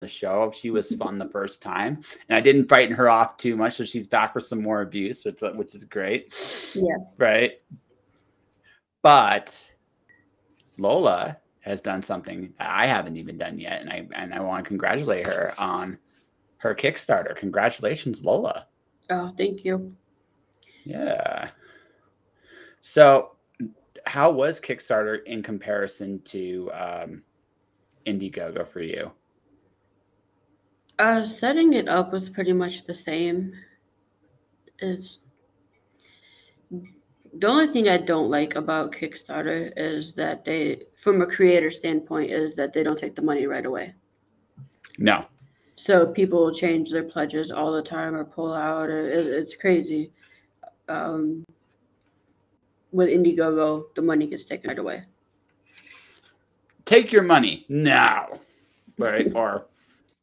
the show. She was fun the first time, and I didn't frighten her off too much, so she's back for some more abuse, which is great. Yeah. Right. But Lola has done something I haven't even done yet, and I want to congratulate her on her Kickstarter. Congratulations, Lola. Oh, thank you. Yeah. So, how was Kickstarter in comparison to Indiegogo for you? Setting it up was pretty much the same. It's the only thing I don't like about Kickstarter is that they, from a creator standpoint, is that they don't take the money right away. No. So people change their pledges all the time or pull out. Or it's crazy. With Indiegogo, the money gets taken right away. Take your money now, right? Or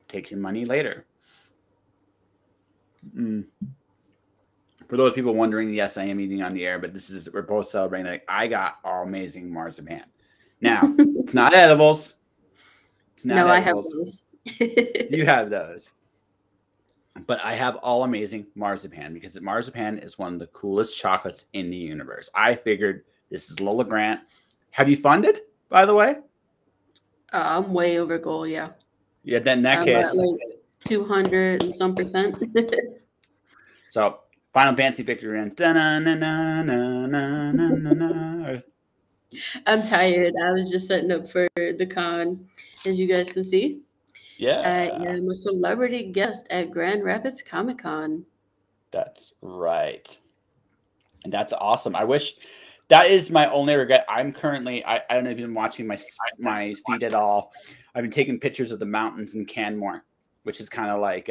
take your money later. For those people wondering, yes, I am eating on the air, but we're both celebrating. Like, I got all amazing marzipan. Now, it's not edibles. It's not edibles. I have those. You have those. But I have all amazing marzipan because marzipan is one of the coolest chocolates in the universe. I figured this is Lola Grant. Have you funded, by the way? I'm way over goal, yeah. Yeah, then in that case, like 200 and some percent. So, Final Fantasy victory ends. I'm tired. I was just setting up for the con, as you guys can see. Yeah. I am a celebrity guest at Grand Rapids Comic Con. That's right. And that's awesome. I wish that is my only regret. I'm currently, I don't know if you've been watching my feed at all. I've been taking pictures of the mountains in Canmore, which is kind of like,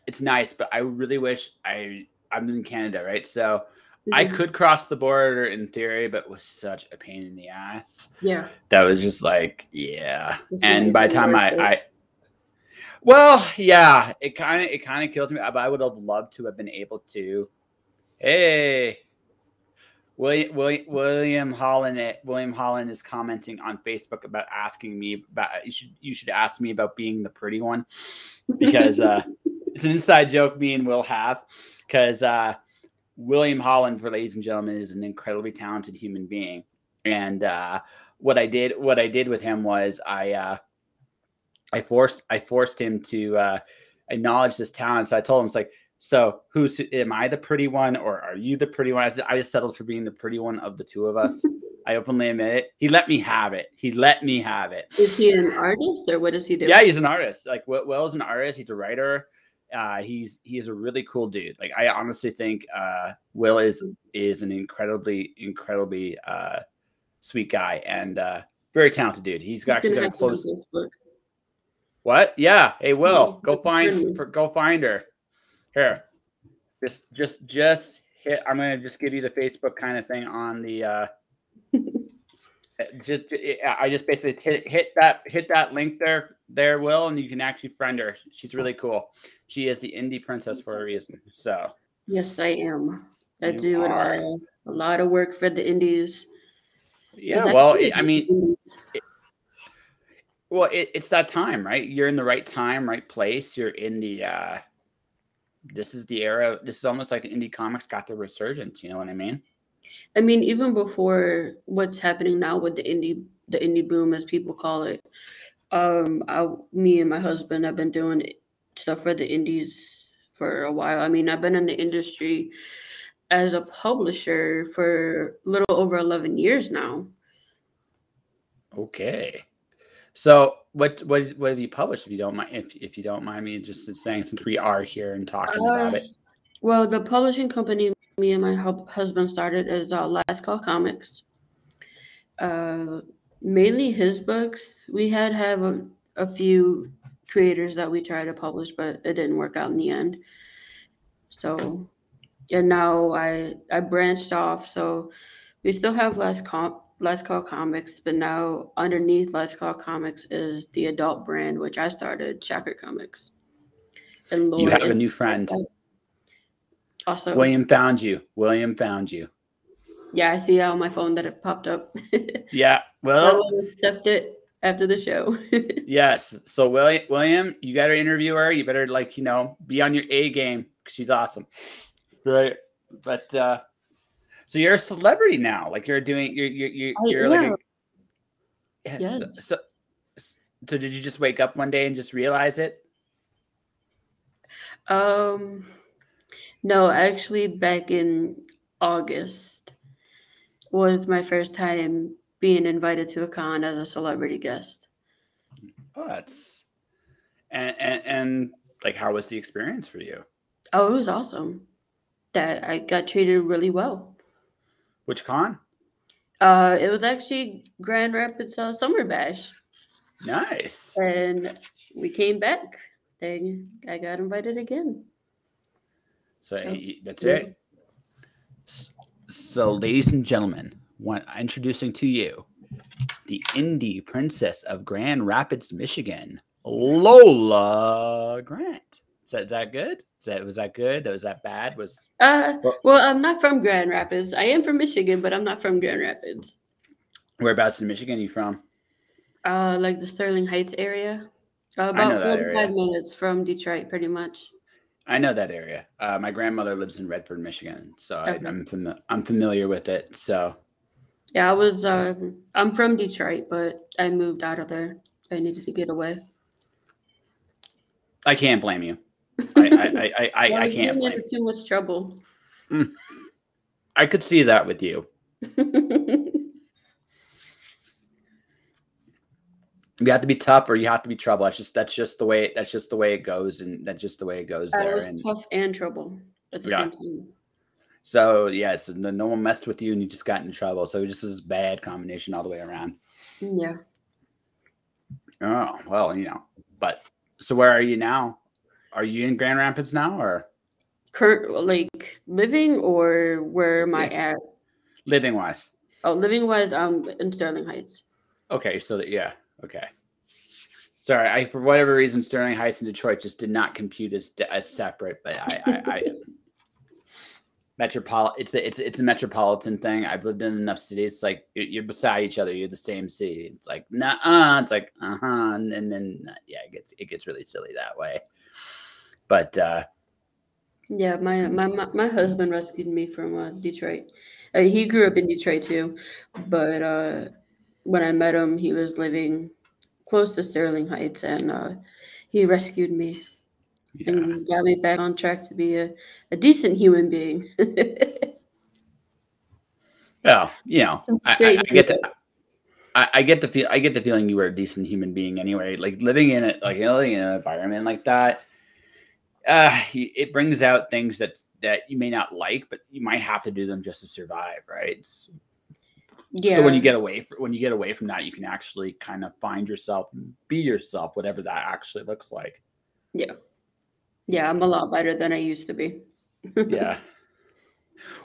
it's nice, but I really wish I'm in Canada, right? So I could cross the border in theory, but it was such a pain in the ass. Yeah. That was just like, and by the time it kind of kills me, but I would have loved to have been able to. Hey, William Holland is commenting on Facebook about asking me about you should ask me about being the pretty one, because it's an inside joke me and Will have, because William Holland, for ladies and gentlemen, is an incredibly talented human being. And what I did with him was I forced him to acknowledge this talent. So I told him, it's like, so am I the pretty one or are you the pretty one? I just settled for being the pretty one of the two of us. I openly admit it. He let me have it. Is he an artist or what does he do? Yeah, he's an artist. Like, Will's an artist. He's a writer. He's a really cool dude. Like, I honestly think Will is an incredibly sweet guy and very talented dude. He's actually going to close. What? Yeah. Hey, Will, go find her. Here, just hit. I'm going to just give you the Facebook kind of thing on the. I just basically hit that link there, Will, and you can actually friend her. She's really cool. She is the indie princess for a reason. So yes, I am. I do a lot of work for the indies. Yeah, well, it's that time, right? You're in the right time, right place. You're in the. This is the era. This is almost like the indie comics got their resurgence. You know what I mean? I mean, even before what's happening now with the indie boom, as people call it, me and my husband have been doing stuff for the indies for a while. I mean, I've been in the industry as a publisher for a little over 11 years now. Okay. So what have you published, if you don't mind, if you don't mind me just saying, since we are here and talking about it? Well, the publishing company me and my husband started is Last Call Comics. Mainly his books. We have a few creators that we tried to publish, but it didn't work out in the end. So, and now I branched off. So we still have Last Call Comics, but now underneath Last Call Comics is the adult brand, which I started, Chakra Comics. And Laura, you have a new friend. Also, William found you. Yeah, I see it on my phone that it popped up. Yeah, well, I accept it after the show. Yes. So William, you got to interview her. You better be on your A game because she's awesome. Right. But so you're a celebrity now. Like you're like a Yes. So did you just wake up one day and just realize it? No, actually back in August was my first time being invited to a con as a celebrity guest. Oh, that's and like how was the experience for you? Oh, it was awesome. That I got treated really well. Which con? It was actually Grand Rapids Summer Bash. Nice. And we came back. Then I got invited again. So that's it. So, ladies and gentlemen, introducing to you the indie princess of Grand Rapids, Michigan, Lola Grant. Is that good? Was that good? Was that bad? Well, I'm not from Grand Rapids. I am from Michigan, but I'm not from Grand Rapids. Whereabouts in Michigan are you from? Like the Sterling Heights area. About 45 minutes from Detroit, pretty much. I know that area. My grandmother lives in Redford, Michigan, so okay. I'm familiar with it. So, yeah, I'm from Detroit, but I moved out of there. I needed to get away. I can't blame you. I can't blame you. Too much trouble. I could see that with you. You have to be tough, or you have to be trouble. That's just the way it goes, and that's just the way it goes there. I was tough and trouble at the same time. So so no one messed with you, and you just got in trouble. So it just was a bad combination all the way around. Yeah. Oh well, But so where are you now? Are you in Grand Rapids now, or like living, or where am I at? Living wise. Oh, living wise, I'm in Sterling Heights. Okay, so okay. Sorry, for whatever reason, Sterling Heights and Detroit just did not compute as separate. But I it's a metropolitan thing. I've lived in enough cities. It's like you're beside each other. You're the same city. It's like It's like and then it gets really silly that way. But yeah, my husband rescued me from Detroit. He grew up in Detroit too, but when I met him, he was living close to Sterling Heights, and he rescued me and got me back on track to be a decent human being. Well, I get the feeling you were a decent human being anyway. Like living in an environment like that, it brings out things that you may not like, but you might have to do them just to survive, right? Yeah. So when you get away from that, you can actually kind of find yourself and be yourself, whatever that actually looks like. Yeah. Yeah, I'm a lot better than I used to be. Yeah.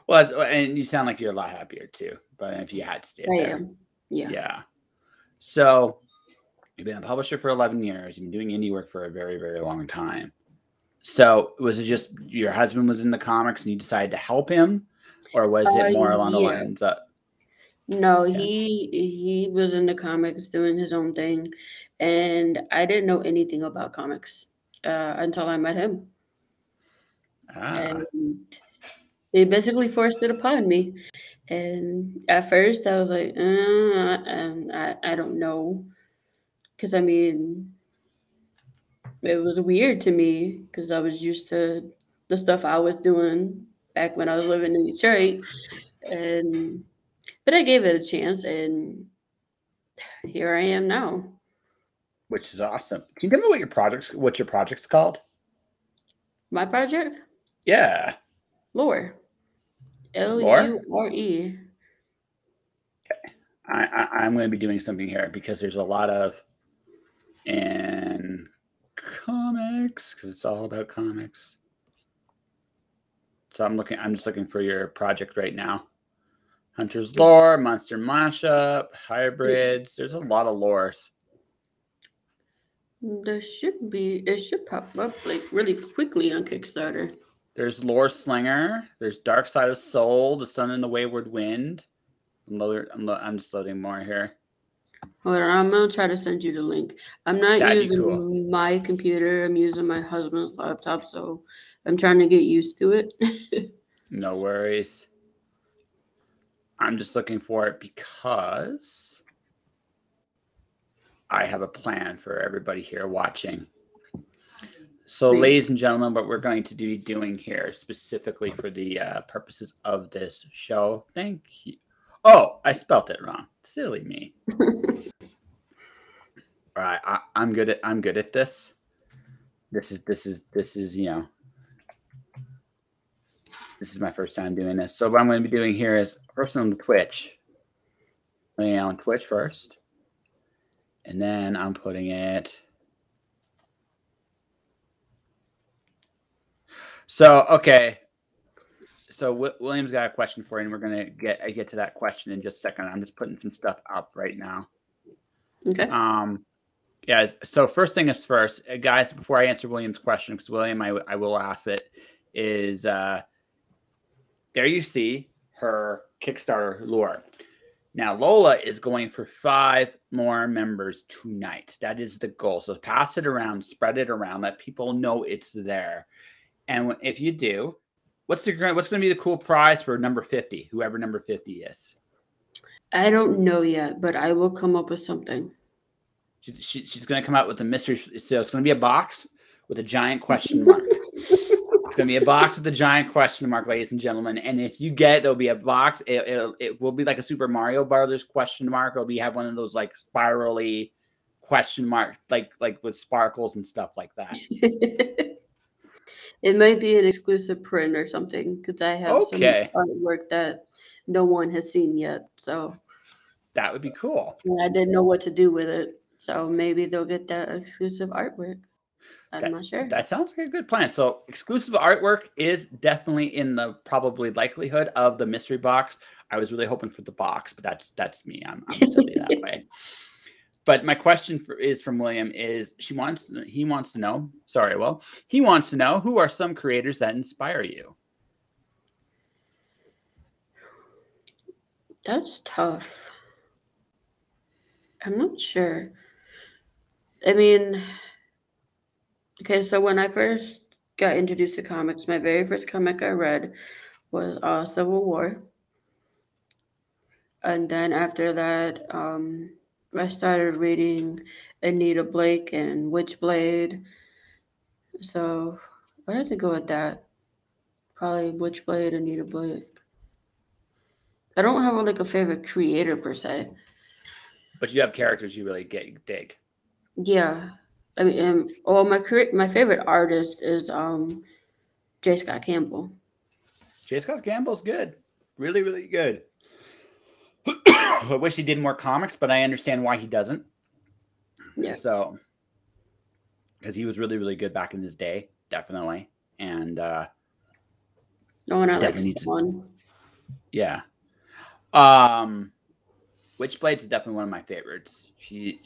Well, and you sound like you're a lot happier too. But if you had to stay there. Am. Yeah. Yeah. So you've been a publisher for 11 years. You've been doing indie work for a very, very long time. So was it just your husband was in the comics and you decided to help him? Or was it more along the lines of... No, he was in the comics doing his own thing. And I didn't know anything about comics until I met him. And he basically forced it upon me. And at first I was like, I don't know. Because, I mean, it was weird to me because I was used to the stuff I was doing back when I was living in Detroit. But I gave it a chance, and here I am now. Which is awesome. Can you tell me what your project's called? My project? Yeah. Lore. Lure. Okay. I'm going to be doing something here because there's a lot of in comics because it's all about comics. So I'm just looking for your project right now. Hunter's Lore, Monster Mashup, Hybrids. There's a lot of lores. It should pop up like really quickly on Kickstarter. There's Lore Slinger. There's Dark Side of Soul, The Sun and the Wayward Wind. I'm just loading more here. Hold on, I'm gonna try to send you the link. I'm not That'd be using cool. my computer. I'm using my husband's laptop, so I'm trying to get used to it. No worries. I'm just looking for it because I have a plan for everybody here watching. So, Sweet. ladies and gentlemen, what we're going to be doing here specifically for the purposes of this show. Thank you. Oh, I spelt it wrong. Silly me. All right, I'm good at this. This is this is my first time doing this. So what I'm going to be doing here is first on Twitch. Laying on Twitch first. And then I'm putting it. So, okay. So William's got a question for you, and we're going to get to that question in just a second. I'm just putting some stuff up right now. Okay. Guys, so first thing is first, guys, before I answer William's question, because William, I will ask it, is there you see her Kickstarter lure. Now, Lola is going for 5 more members tonight. That is the goal. So pass it around, spread it around, let people know it's there. And if you do, what's going to be the cool prize for number 50, whoever number 50 is? I don't know yet, but I will come up with something. She's going to come out with a mystery. So it's going to be a box with a giant question mark. It's going to be a box with a giant question mark, ladies and gentlemen. And if you get it, there'll be a box. It will be like a Super Mario Brothers question mark. It'll be have one of those like spirally question mark, like with sparkles and stuff like that. It might be an exclusive print or something because I have some artwork that no one has seen yet. So that would be cool. And I didn't know what to do with it. So maybe they'll get that exclusive artwork. I'm not sure. That sounds like a good plan. So exclusive artwork is definitely in the probably likelihood of the mystery box. I was really hoping for the box, but that's me. I'm silly that way. But my question is from William is he wants to know who are some creators that inspire you? That's tough. I'm not sure. I mean, okay, so when I first got introduced to comics, my very first comic I read was Civil War. And then after that, I started reading Anita Blake and Witchblade. So I'd have to go with that. Probably Witchblade, Anita Blake. I don't have a favorite creator per se. But you have characters you really dig. Yeah. I mean, my favorite artist is J. Scott Campbell. J. Scott Campbell's good. Really, really good. I wish he did more comics, but I understand why he doesn't. Yeah. So, because he was really, really good back in his day, definitely. And no one I like one. Yeah. Witchblade's definitely one of my favorites. She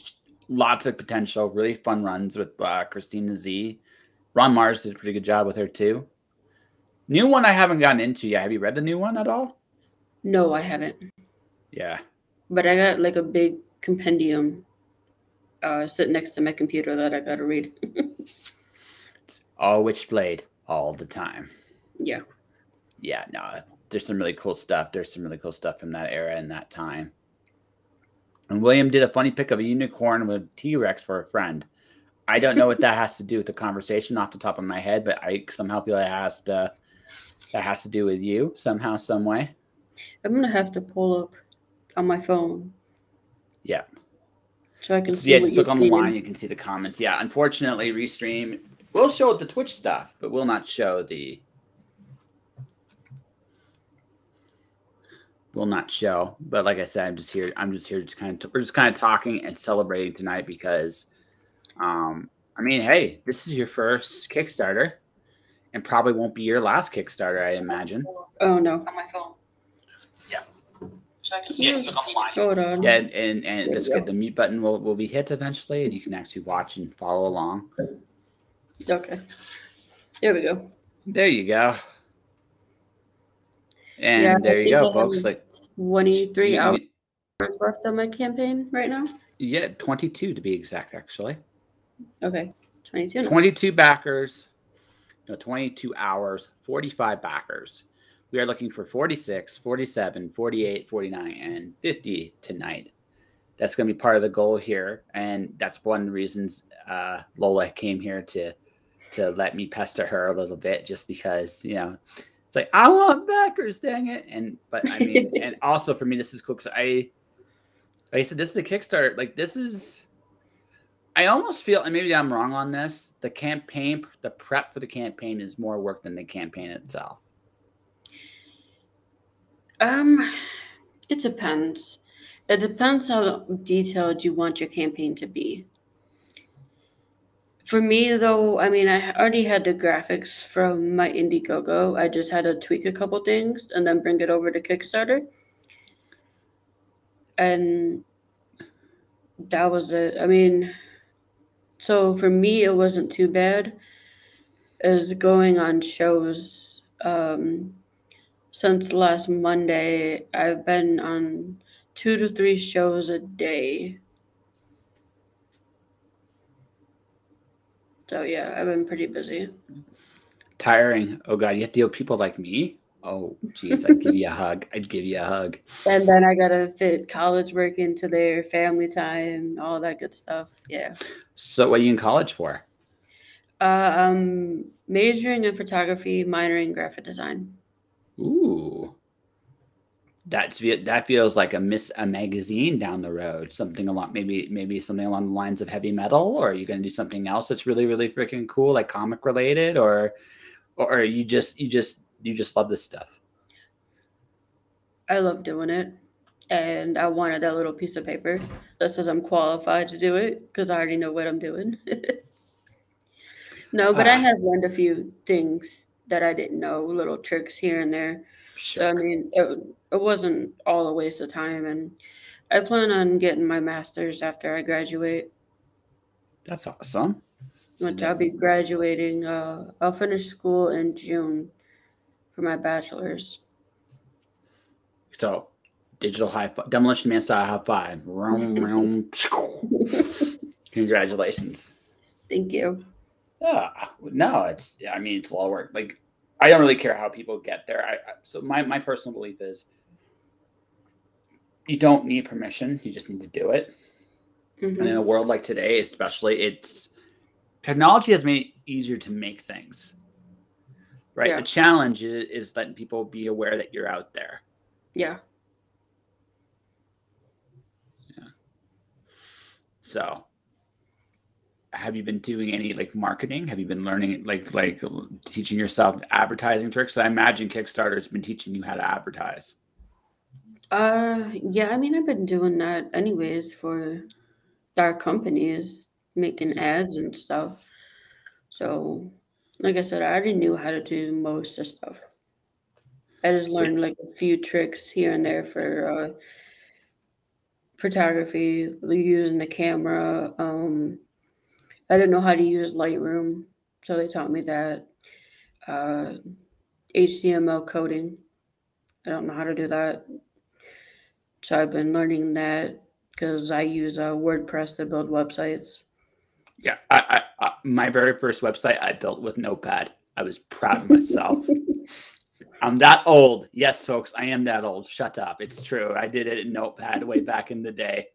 lots of potential, really fun runs with Christina Z. Ron Mars did a pretty good job with her too. New one I haven't gotten into yet. Have you read the new one at all? No, I haven't. Yeah. But I got a big compendium sitting next to my computer that I got to read. It's all Witchblade all the time. Yeah. Yeah, no, there's some really cool stuff. There's some really cool stuff from that era and that time. And William did a funny pic of a unicorn with T-Rex for a friend. I don't know what that has to do with the conversation off the top of my head, but I somehow feel that has to do with you somehow, some way. I'm going to have to pull up on my phone. Yeah. So I can see just look on the line. You can see the comments. Yeah, unfortunately, Restream will show the Twitch stuff, but will not show the... Will not show. But like I said, I'm just here to we're just kind of talking and celebrating tonight because, I mean, hey, this is your first Kickstarter and probably won't be your last Kickstarter, I imagine. Oh, no. On my phone. Yeah. So I can see it. Hold on. Yeah, and that's good. The mute button will be hit eventually, and you can actually watch and follow along. Okay. There we go. There you go. And there you go, folks. 23 hours left on my campaign right now. Yeah, 22 to be exact, actually. Okay, 22 now. 22 backers, no, 22 hours, 45 backers. We are looking for 46, 47, 48, 49, and 50 tonight. That's going to be part of the goal here, and that's one of the reasons Lola came here to let me pester her a little bit, just because it's like, I want backers, dang it. And but I mean, and also for me, this is cool because like I said, this is a Kickstarter. Like, this is, I almost feel, and maybe I'm wrong on this, the prep for the campaign is more work than the campaign itself. It depends. It depends how detailed you want your campaign to be. For me, though, I mean, I already had the graphics from my Indiegogo. I just had to tweak a couple things and then bring it over to Kickstarter. And that was it. I mean, so for me, it wasn't too bad. As going on shows. Since last Monday, I've been on 2 to 3 shows a day. So yeah, I've been pretty busy. Tiring. Oh God, you have to deal with people like me. Oh geez, I'd give you a hug. I'd give you a hug. And then I gotta fit college work into their family time, all that good stuff. Yeah. So, what are you in college for? I'm majoring in photography, minoring in graphic design. Ooh, that feels like a magazine down the road. Something along, maybe something along the lines of heavy metal, or are you going to do something else that's really really freaking cool, like comic related, or you just love this stuff? I love doing it. And I wanted that little piece of paper that says I'm qualified to do it because I already know what I'm doing. No, but I have learned a few things that I didn't know, little tricks here and there. So, I Sure. mean, it wasn't all a waste of time. And I plan on getting my master's after I graduate, That's awesome. which I'll be graduating. I'll finish school in June for my bachelor's. So, digital high five, demolition man style high five. Congratulations. Thank you. Yeah, no, I mean, it's a lot of work. Like, I don't really care how people get there. So my personal belief is you don't need permission. You just need to do it. And in a world like today, especially, technology has made it easier to make things. Right. Yeah. The challenge is letting people be aware that you're out there. Yeah. Yeah. So, have you been doing any like marketing? Have you been learning like teaching yourself advertising tricks? I imagine Kickstarter's been teaching you how to advertise. Yeah, I mean, I've been doing that anyways for our companies, making ads and stuff. So, like I said, I already knew how to do most of stuff. I just learned like a few tricks here and there for photography, using the camera. I didn't know how to use Lightroom, so they taught me that. HTML coding, I don't know how to do that. So I've been learning that because I use WordPress to build websites. Yeah, I my very first website I built with Notepad. I was proud of myself. I'm that old. Yes, folks, I am that old. Shut up. It's true. I did it in Notepad way back in the day.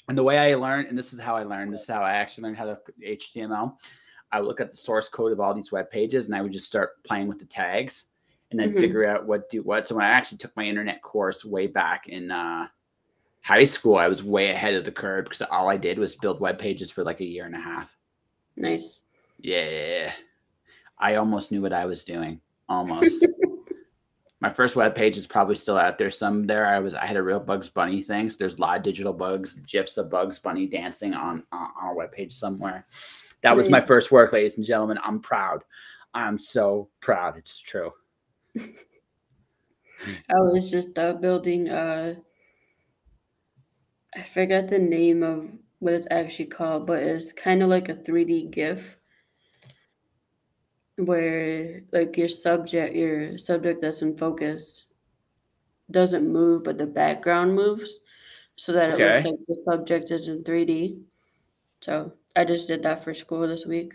And the way I learned, and this is how I learned, this is how I actually learned how to HTML. I would look at the source code of all these web pages, and I would just start playing with the tags and then figure out what do what. So when I actually took my internet course way back in high school, I was way ahead of the curve because all I did was build web pages for like a year and a half. Nice. Yeah. I almost knew what I was doing. Almost. My first web page is probably still out there. Some there. I had a real Bugs Bunny thing. So there's a lot of digital bugs, GIFs of Bugs Bunny dancing on our web page somewhere. That was my first work, ladies and gentlemen. I'm proud. I'm so proud. It's true. I was just building I forgot the name of what it's actually called, but it's kind of like a 3D GIF where like your subject that's in focus doesn't move, but the background moves. so that it looks Okay. like the subject is in 3D. So I just did that for school this week.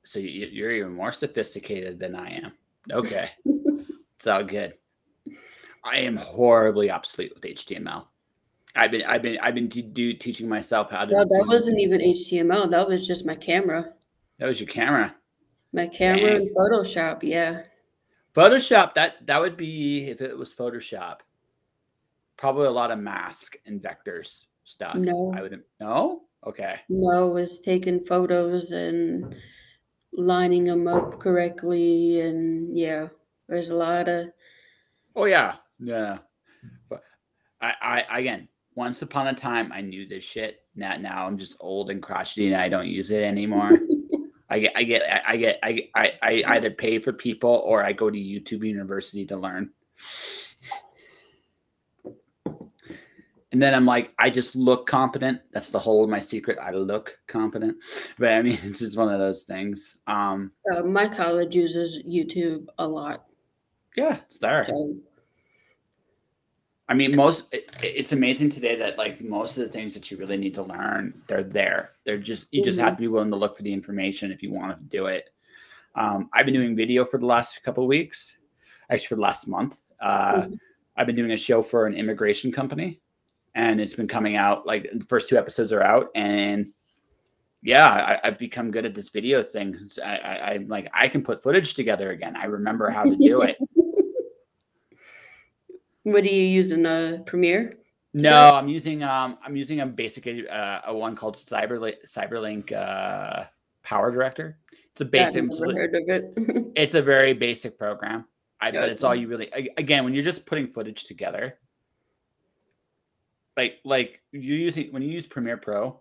So you're even more sophisticated than I am. Okay. It's all good. I am horribly obsolete with HTML. I've been teaching myself how to Well, that do. wasn't even HTML. That was just my camera. That was your camera. My camera Dang. and Photoshop, yeah. Photoshop, that would be, if it was Photoshop, probably a lot of mask and vectors stuff. No. I wouldn't. No. Okay. No, it was taking photos and lining them up correctly, and yeah, there's a lot of. Oh yeah. Yeah. But I again, once upon a time, I knew this shit. Now I'm just old and crotchety, and I don't use it anymore. I either pay for people or I go to YouTube University to learn. And then I'm like, I just look competent. That's the whole of my secret. I look competent. But I mean, it's just one of those things. My college uses YouTube a lot. Yeah, it's there. So, I mean, it's amazing today that like most of the things that you really need to learn, they're there. They're just, you just have to be willing to look for the information if you want to do it. I've been doing video for the last couple of weeks, actually for the last month. I've been doing a show for an immigration company, and it's been coming out, like the first 2 episodes are out, and yeah, I've become good at this video thing. I'm like, I can put footage together again. I remember how to do it. What are you using? Premiere? No, I'm using a basic a one called Cyberlink Power Director. It's a basic. I've never heard of it. It's a very basic program. But it's all you really, again, when you're just putting footage together, like when you use Premiere Pro,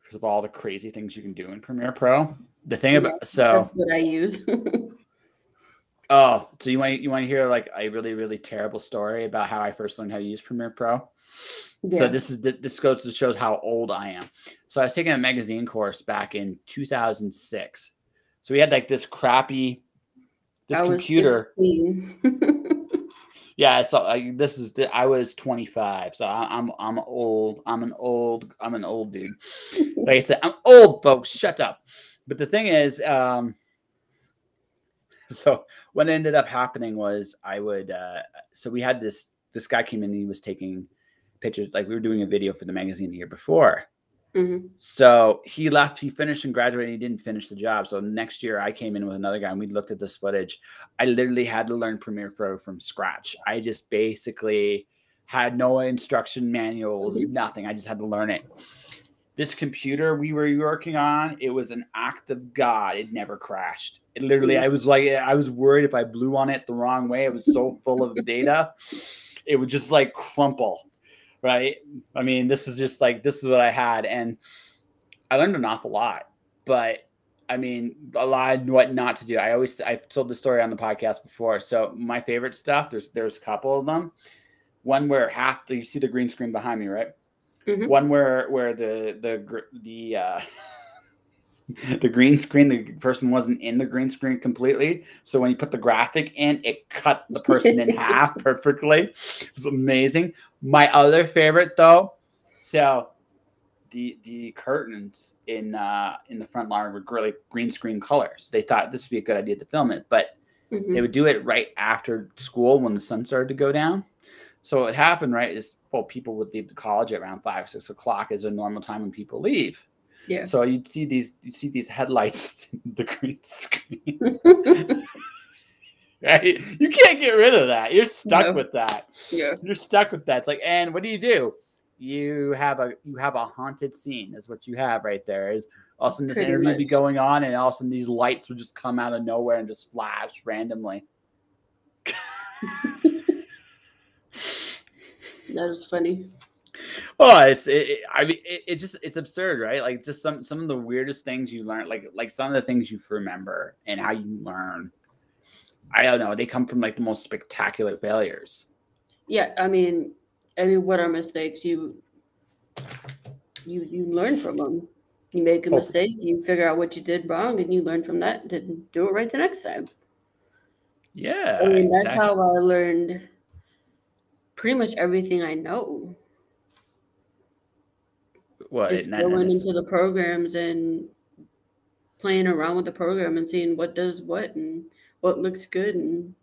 because of all the crazy things you can do in Premiere Pro. The thing about that's what I use. Oh, so you want to hear like a really, really terrible story about how I first learned how to use Premiere Pro? Yeah. So this goes to show how old I am. So I was taking a magazine course back in 2006. So we had like this crappy computer. Yeah, so I was 25, so I'm old. I'm an old dude. Like I said, I'm old, folks. Shut up. But the thing is, so what ended up happening was so we had this guy came in and he was taking pictures, like we were doing a video for the magazine the year before. So he left, he finished and graduated, and he didn't finish the job. So next year I came in with another guy and we looked at this footage. I literally had to learn Premiere Pro from scratch. I just basically had no instruction manuals, nothing. I just had to learn it. This computer we were working on, it was an act of God. It never crashed. It literally, I was worried if I blew on it the wrong way. It was so full of data. It would just like crumple, right? I mean, this is what I had. And I learned an awful lot, but I mean, a lot of what not to do. I told the story on the podcast before. So my favorite stuff, there's a couple of them. One where you see the green screen behind me, right? One where the green screen, the person wasn't in the green screen completely. So when you put the graphic in, it cut the person in half perfectly. It was amazing. My other favorite though, so the curtains in the front lawn were really green screen colors. They thought this would be a good idea to film it, but they would do it right after school when the sun started to go down. So what happened, right, is people would leave the college at around 5, 6 o'clock is a normal time when people leave. Yeah. So you'd see these headlights in the green screen. Right? You can't get rid of that. You're stuck with that. Yeah. You're stuck with that. It's like, and what do? You have a haunted scene is what you have right there. Is all of a sudden this interview would be going on, and all of a sudden these lights would just come out of nowhere and just flash randomly. That was funny. Oh, it's absurd, right? Like just some of the weirdest things you learn, like some of the things you remember and how you learn. I don't know. They come from like the most spectacular failures. Yeah, I mean, what are mistakes? You learn from them. You make a mistake, you figure out what you did wrong, and you learn from that to do it right the next time. Yeah, I mean, that's how I learned pretty much everything I know. What? Just going into the programs and playing around with the program and seeing what does what and what looks good, and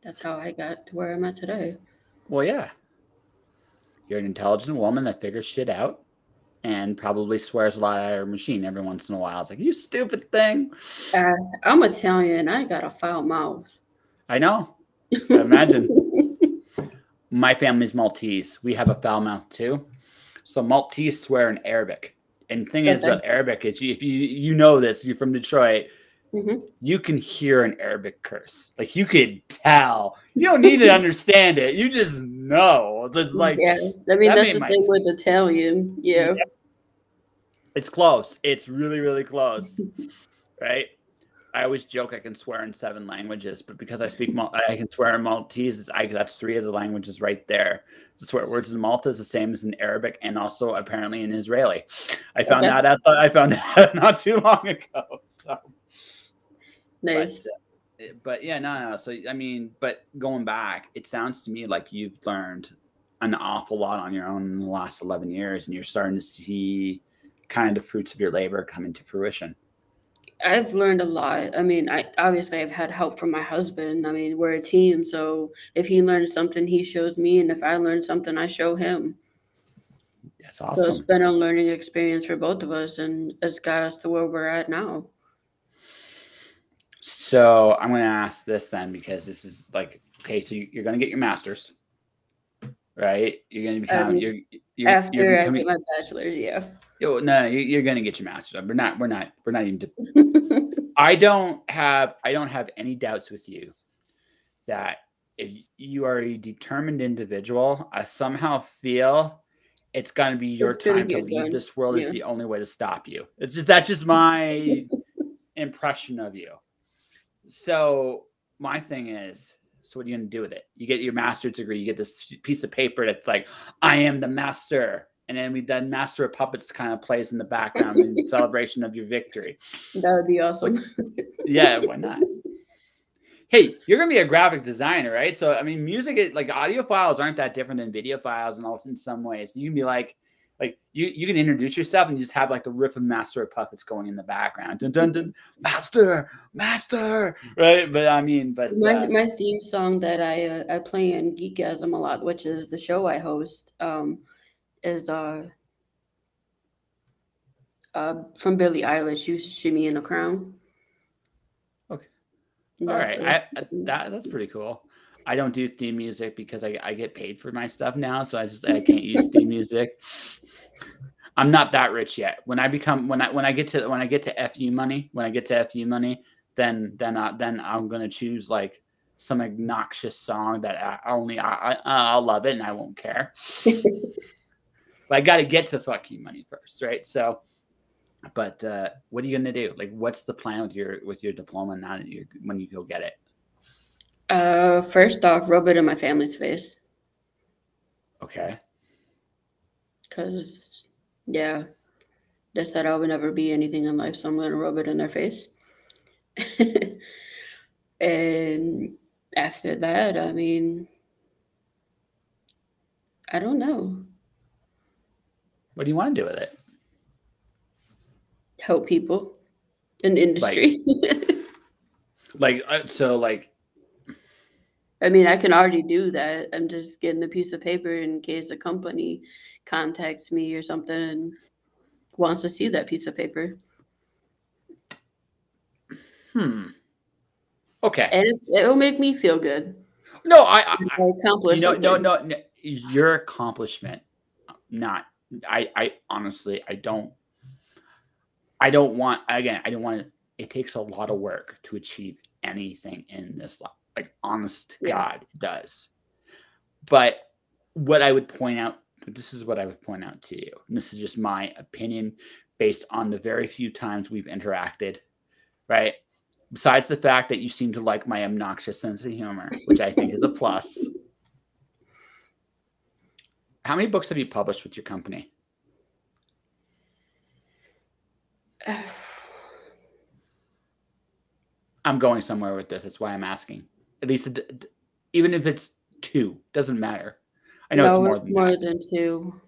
that's how I got to where I'm at today. Well, yeah. You're an intelligent woman that figures shit out and probably swears a lot at her machine every once in a while. It's like, you stupid thing. I'm Italian. I got a foul mouth. I know. Imagine. My family's Maltese. We have a foul mouth too. So Maltese swear in Arabic. And the thing is about Arabic is if you know this, you're from Detroit, you can hear an Arabic curse. Like you could tell. You don't need to understand it. You just know. It's just like yeah. I mean that's the same with Italian. Yeah. It's close. It's really, really close. Right? I always joke I can swear in 7 languages, but because I can swear in Maltese. That's 3 of the languages right there. The swear words in Malta is the same as in Arabic and also apparently in Israeli. I found that out not too long ago. So nice. But yeah, no. So I mean, but going back, it sounds to me like you've learned an awful lot on your own in the last 11 years, and you're starting to see kind of the fruits of your labor coming to fruition. I've learned a lot. I mean, I've had help from my husband. I mean, we're a team, so if he learns something, he shows me, and if I learn something, I show him. That's awesome. So it's been a learning experience for both of us, and it's got us to where we're at now. So I'm going to ask this then, because this is like, okay, so you're going to get your master's, right? You're going to become after I get my bachelor's, yeah. No, you're going to get your master's. We're not even. I don't have any doubts with you that if you are a determined individual, I somehow feel it's going to be your time to leave this world is the only way to stop you. That's just my impression of you. So my thing is, so what are you going to do with it? You get your master's degree, you get this piece of paper that's like, I am the master. And then Master of Puppets kind of plays in the background in celebration of your victory. That would be awesome. Yeah, why not? Hey, you're going to be a graphic designer, right? So, I mean, music, like audio files aren't that different than video files in some ways. You can be like you can introduce yourself and you just have like the riff of Master of Puppets going in the background. Dun, dun, dun, master, right? But I mean, my theme song that I play in Geekasm a lot, which is the show I host, is from Billie Eilish, "You Shimmy in a Crown." Okay, all right, that's pretty cool. I don't do theme music because I get paid for my stuff now, so I can't use theme music. I'm not that rich yet. When I get to FU money, then I'm gonna choose like some obnoxious song that I'll love it and I won't care. But I got to get to fuck you money first, right? So, but what are you gonna do? Like, what's the plan with your diploma now that when you go get it? First off, rub it in my family's face. Okay. Because, yeah, they said I would never be anything in life, so I'm going to rub it in their face. And after that, I mean, I don't know. What do you want to do with it? Help people in industry. I mean, I can already do that. I'm just getting a piece of paper in case a company contacts me or something and wants to see that piece of paper. Okay. And it'll make me feel good. No, I accomplished something. No, your accomplishment. I honestly, I don't want, it takes a lot of work to achieve anything in this life. Like, honest to God, it does. But what I would point out, this is what I would point out to you. And this is just my opinion based on the very few times we've interacted, right? Besides the fact that you seem to like my obnoxious sense of humor, which I think is a plus. How many books have you published with your company? I'm going somewhere with this. That's why I'm asking. At least, even if it's 2. Doesn't matter. I know it's No, more it's than more that. than 2.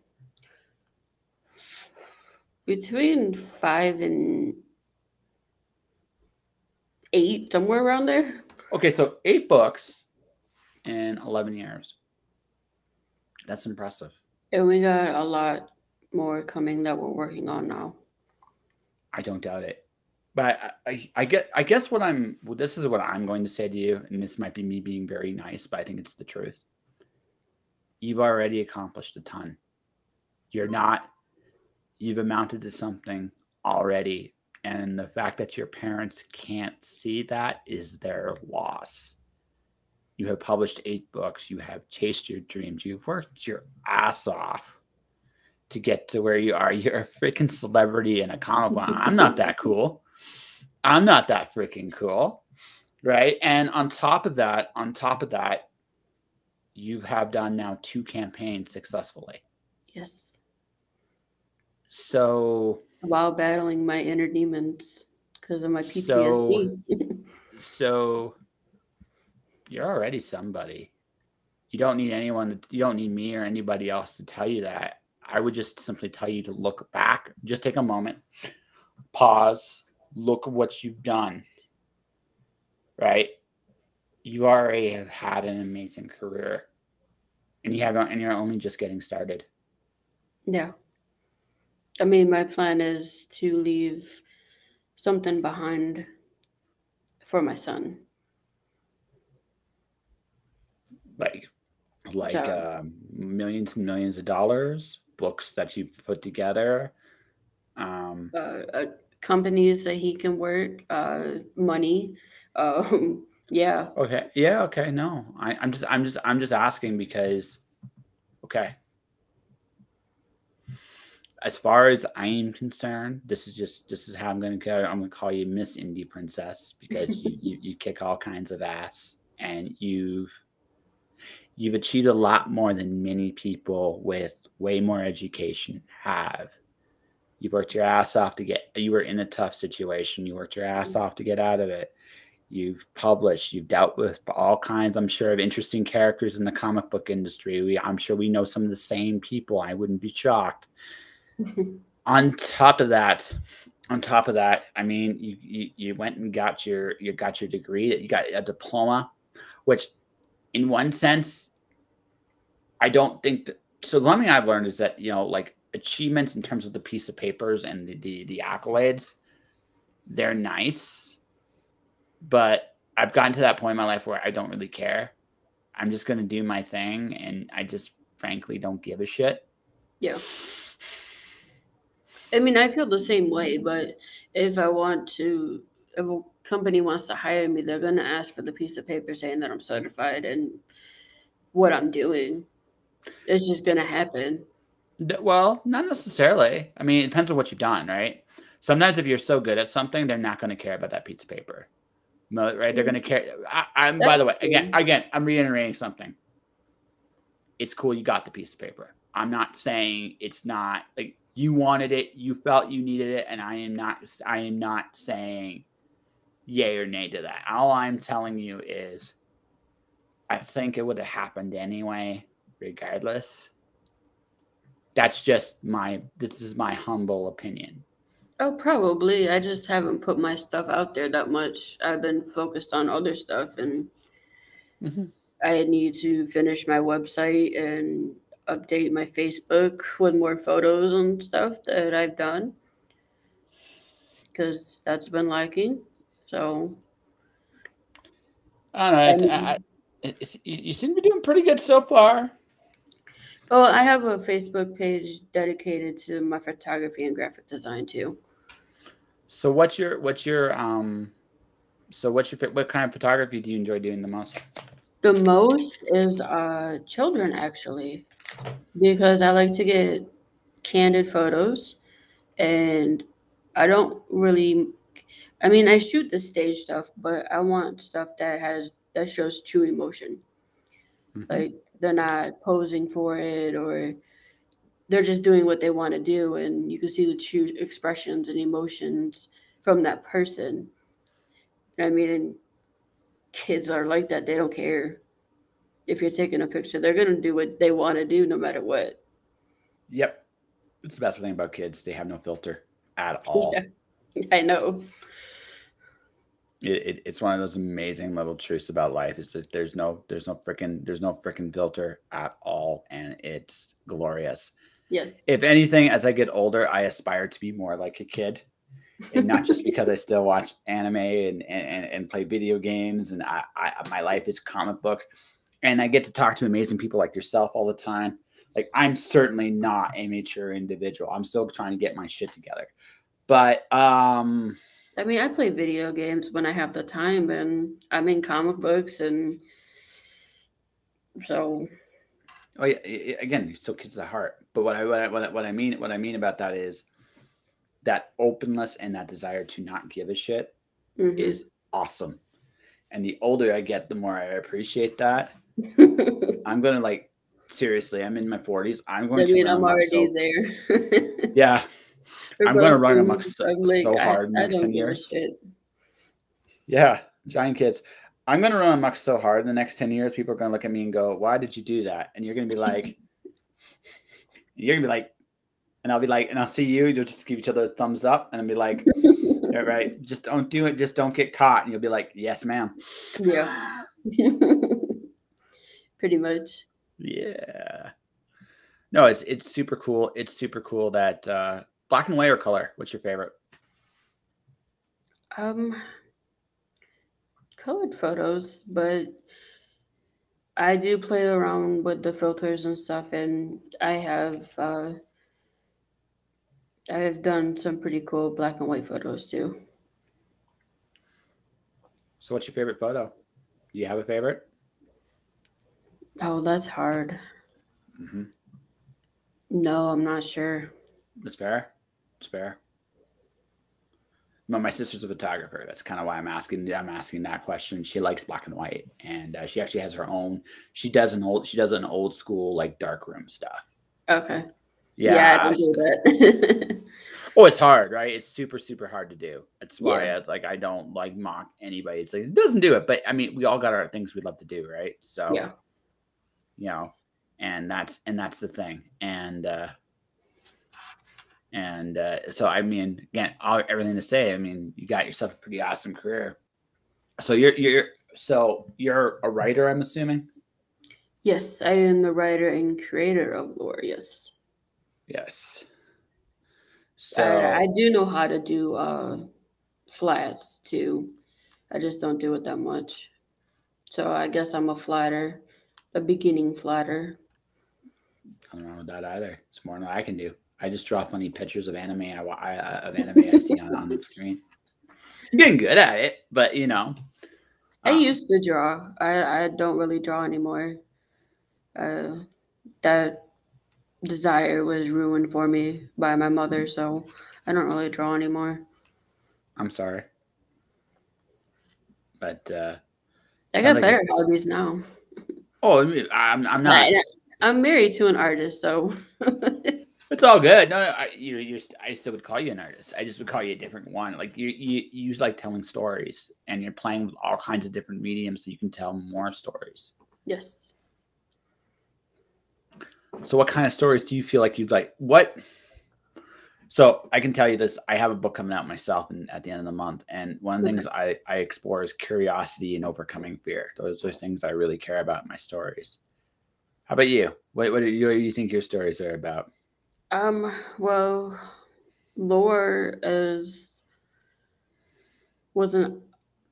Between 5 and 8, somewhere around there. Okay, so 8 books in 11 years. That's impressive. And we got a lot more coming that we're working on now. I don't doubt it. But I guess this is what I'm going to say to you, and this might be me being very nice, but I think it's the truth. You've already accomplished a ton. You've amounted to something already. And the fact that your parents can't see that is their loss. You have published 8 books. You have chased your dreams. You've worked your ass off to get to where you are. You're a freaking celebrity in a comic book. I'm not that cool. I'm not that freaking cool. Right. And on top of that, you have done now 2 campaigns successfully. Yes. So while battling my inner demons because of my PTSD. So you're already somebody. You don't need anyone. You don't need me or anybody else to tell you that. I would just simply tell you to look back. Just take a moment, pause, look at what you've done. Right? You already have had an amazing career, and you're only just getting started. Yeah. I mean, my plan is to leave something behind for my son. Like millions and millions of dollars, books that you've put together, companies that he can work, money. Yeah. Okay. Yeah. Okay. No, I'm just asking because, okay. As far as I am concerned, this is how I'm going to go. I'm going to call you Miss Indie Princess because you kick all kinds of ass, and you've achieved a lot more than many people with way more education have. You worked your ass off you were in a tough situation. You worked your ass off to get out of it. You've published, you've dealt with all kinds, I'm sure, of interesting characters in the comic book industry. I'm sure we know some of the same people. I wouldn't be shocked. On top of that, I mean, you went and got your degree. You got a diploma, which, in one sense, I don't think that. So the one thing I've learned is that like achievements in terms of the piece of papers and the accolades, they're nice, but I've gotten to that point in my life where I don't really care. I'm just going to do my thing, and I just frankly don't give a shit. Yeah. I mean, I feel the same way, but if a company wants to hire me, they're going to ask for the piece of paper saying that I'm certified and what I'm doing. It's just going to happen. Well, not necessarily. I mean, it depends on what you've done, right? Sometimes if you're so good at something, they're not going to care about that piece of paper. No, right? They're going to care. By the way, again, I'm reiterating something. It's cool you got the piece of paper. I'm not saying it's not like you wanted it, you felt you needed it, and I am not saying yay or nay to that. All I'm telling you is I think it would have happened anyway, regardless. This is my humble opinion. Oh, probably. I just haven't put my stuff out there that much. I've been focused on other stuff, and I need to finish my website and update my Facebook with more photos and stuff that I've done, because that's been lacking. So I don't know. You seem to be doing pretty good so far. Oh, I have a Facebook page dedicated to my photography and graphic design too. So what kind of photography do you enjoy doing the most? The most is children, actually, because I like to get candid photos, and I don't really. I mean, I shoot the stage stuff, but I want stuff that shows true emotion. Like they're not posing for it, or they're just doing what they want to do, and you can see the true expressions and emotions from that person. I mean, and kids are like that. They don't care. if you're taking a picture, they're gonna do what they want to do no matter what. Yep. It's the best thing about kids. They have no filter at all. Yeah, I know. It's one of those amazing little truths about life is that there's no freaking filter at all, and it's glorious. Yes. If anything, as I get older, I aspire to be more like a kid, and not just because I still watch anime and play video games, and my life is comic books, and I get to talk to amazing people like yourself all the time. Like, I'm certainly not a mature individual. I'm still trying to get my shit together, but I mean, I play video games when I have the time, and I'm in comic books, and so. Oh yeah, again, you're still kids at heart. But what I mean about that is that openness and that desire to not give a shit is awesome. And the older I get, the more I appreciate that. I'm gonna seriously. I'm in my 40s. I'm going to. I'm already there. Yeah. I'm going to run amok so hard in the next 10 years. Yeah, giant kids. I'm going to run amok so hard in the next 10 years. People are going to look at me and go, "Why did you do that?" And you're going to be like, and I'll be like, and I'll see you. You'll just give each other a thumbs up, and I'll be like, "All right, just don't do it. Just don't get caught." And you'll be like, "Yes, ma'am." Yeah. Pretty much. Yeah. No, it's super cool. It's super cool that black and white or color. What's your favorite? Colored photos, but I do play around with the filters and stuff, and I have done some pretty cool black and white photos too. So what's your favorite photo? Do you have a favorite? Oh, that's hard. No, I'm not sure. It's fair. It's fair. But my sister's a photographer. That's kind of why I'm asking that question. She likes black and white, and she actually has her own. She does an old school darkroom stuff. Okay. Yeah, I don't do that. Oh, it's hard, right? It's super, super hard to do. That's why I don't mock anybody. It's like, it doesn't do it, but I mean, we all got our things we love to do, right? So yeah, and that's the thing, and so I mean, again, everything to say. I mean, you got yourself a pretty awesome career. So you're a writer, I'm assuming. Yes, I am the writer and creator of lore. Yes. Yes. So I do know how to do flats too. I just don't do it that much. So I guess I'm a beginning flatter. Nothing wrong with that either. It's more than I can do. I just draw funny pictures of anime. I see on the screen. I'm getting good at it, but I used to draw. I don't really draw anymore. That desire was ruined for me by my mother, so I don't really draw anymore. I'm sorry, but I got better hobbies now. Oh, I'm not. I'm married to an artist, so it's all good. No, I still would call you an artist. I just would call you a different one. Like you like telling stories, and you're playing with all kinds of different mediums, so you can tell more stories. Yes. So what kind of stories do you feel like you'd like? What? So I can tell you this. I have a book coming out myself at the end of the month. And one of the things I explore is curiosity and overcoming fear. Those are things I really care about in my stories. How about you? What do you think your stories are about? Well, lore was a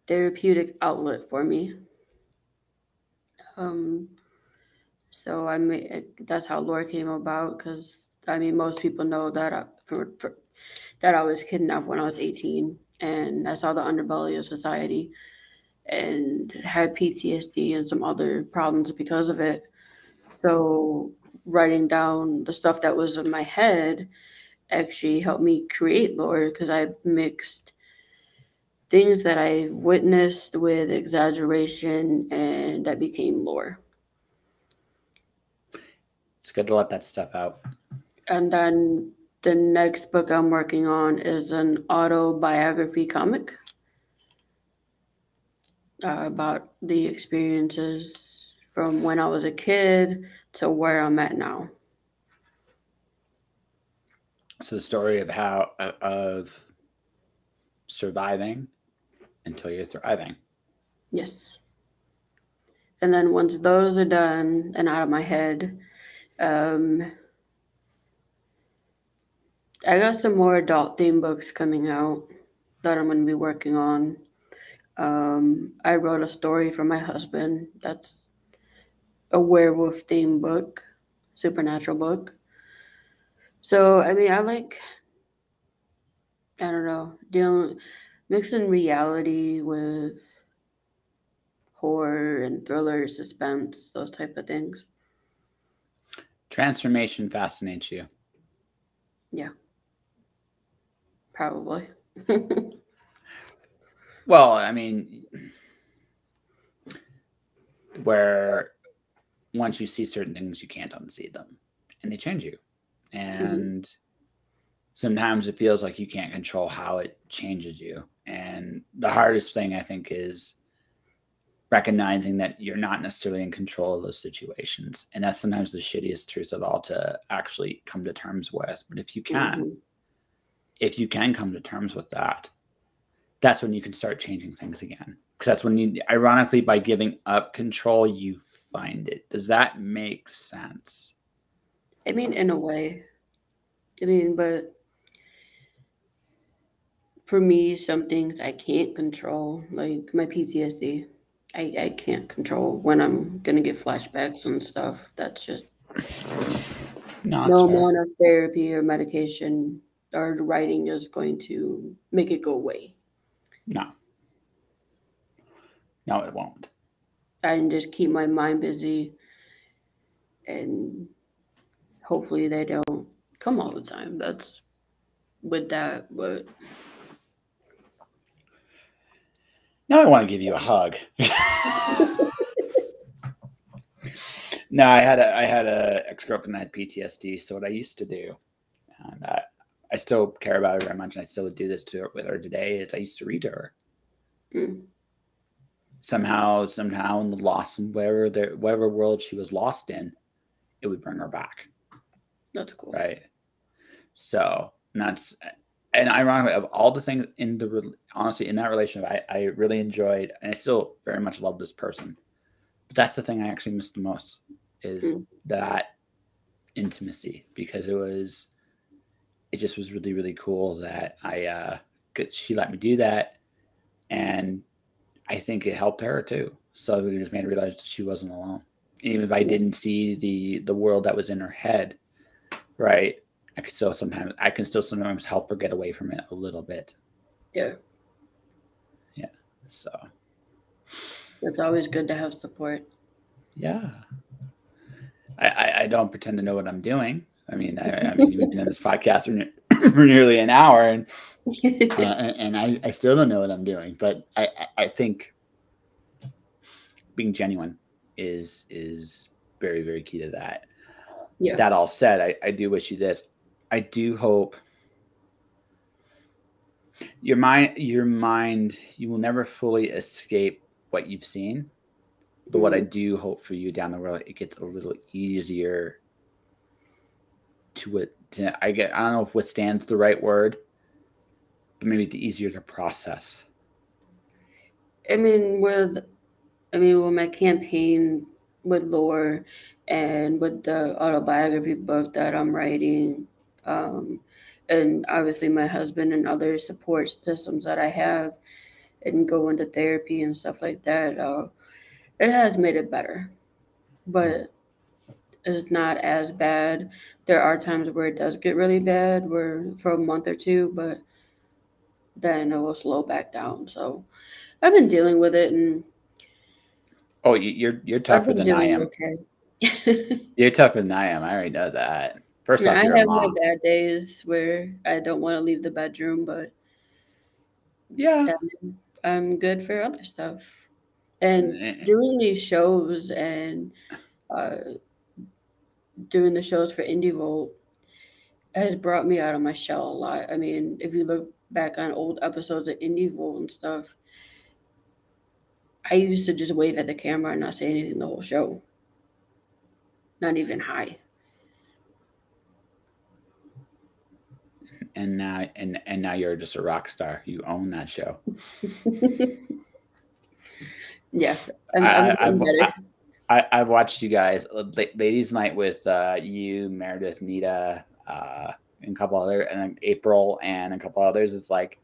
therapeutic outlet for me. So that's how lore came about, because I mean, most people know that that I was kidnapped when I was 18, and I saw the underbelly of society and had PTSD and some other problems because of it. So writing down the stuff that was in my head actually helped me create lore, because I mixed things that I witnessed with exaggeration, and that became lore. It's good to let that stuff out. And then the next book I'm working on is an autobiography comic about the experiences from when I was a kid to where I'm at now. So the story of surviving until you're thriving. Yes. And then once those are done and out of my head, um, I got some more adult themed books coming out that I'm going to be working on. I wrote a story for my husband that's a werewolf themed book, supernatural book. So, I mean, I don't know, mixing reality with horror and thriller, suspense, those type of things. Transformation fascinates you. Yeah, probably. Well, I mean, where once you see certain things, you can't unsee them, and they change you. And sometimes it feels like you can't control how it changes you. And the hardest thing, I think, is recognizing that you're not necessarily in control of those situations. And that's sometimes the shittiest truth of all to actually come to terms with. But if you can come to terms with that, that's when you can start changing things again. Because that's when you, ironically, by giving up control, you find it. Does that make sense? I mean, in a way. I mean, but for me, some things I can't control, like my PTSD. I can't control when I'm going to get flashbacks and stuff. That's just no amount of therapy or medication or writing is going to make it go away. No, it won't. I can just keep my mind busy and hopefully they don't come all the time. That's with that, but now I want to give you a hug. No, I had a ex-girlfriend that had PTSD. So what I used to do, and I still care about her very much, and I still do this with her today, is I used to read to her. Somehow in the lost, whatever world she was lost in, it would bring her back. That's cool, right? So and ironically, of all the things honestly in that relationship, I really enjoyed, and I still very much love this person. But that's the thing I actually miss the most is that intimacy, because it just was really, really cool that she let me do that, and I think it helped her too. So we just made her realize she wasn't alone, even if I didn't see the world that was in her head, right? I can still sometimes help her get away from it a little bit. Yeah. So it's always good to have support. Yeah. I don't pretend to know what I'm doing. I mean, I've been in this podcast for nearly an hour, and I still don't know what I'm doing. But I think being genuine is very, very key to that. Yeah. That all said, I do wish you this. I do hope your mind, you will never fully escape what you've seen. But what I do hope for you down the road, it gets a little easier I don't know if withstand's the right word, but maybe the easier to process. I mean, with my campaign with lore and with the autobiography book that I'm writing, and obviously my husband and other support systems that I have, and go into therapy and stuff like that, it has made it better, but it's not as bad. There are times where it does get really bad, where for a month or two, but then it will slow back down. So I've been dealing with it, and you're tougher than I am. Okay. You're tougher than I am. I already know that. First off, I you're have a mom. my bad days where I don't want to leave the bedroom, but yeah, I'm good for other stuff. And doing these shows and doing the shows for Indie Volt has brought me out of my shell a lot. I mean, if you look back on old episodes of Indie Volt and stuff, I used to just wave at the camera and not say anything the whole show. Not even hi. And now you're just a rock star. You own that show. Yeah, I'm getting better. I've watched you guys, ladies' night with you, Meredith, Nita, and a couple other, and April, and a couple others. It's like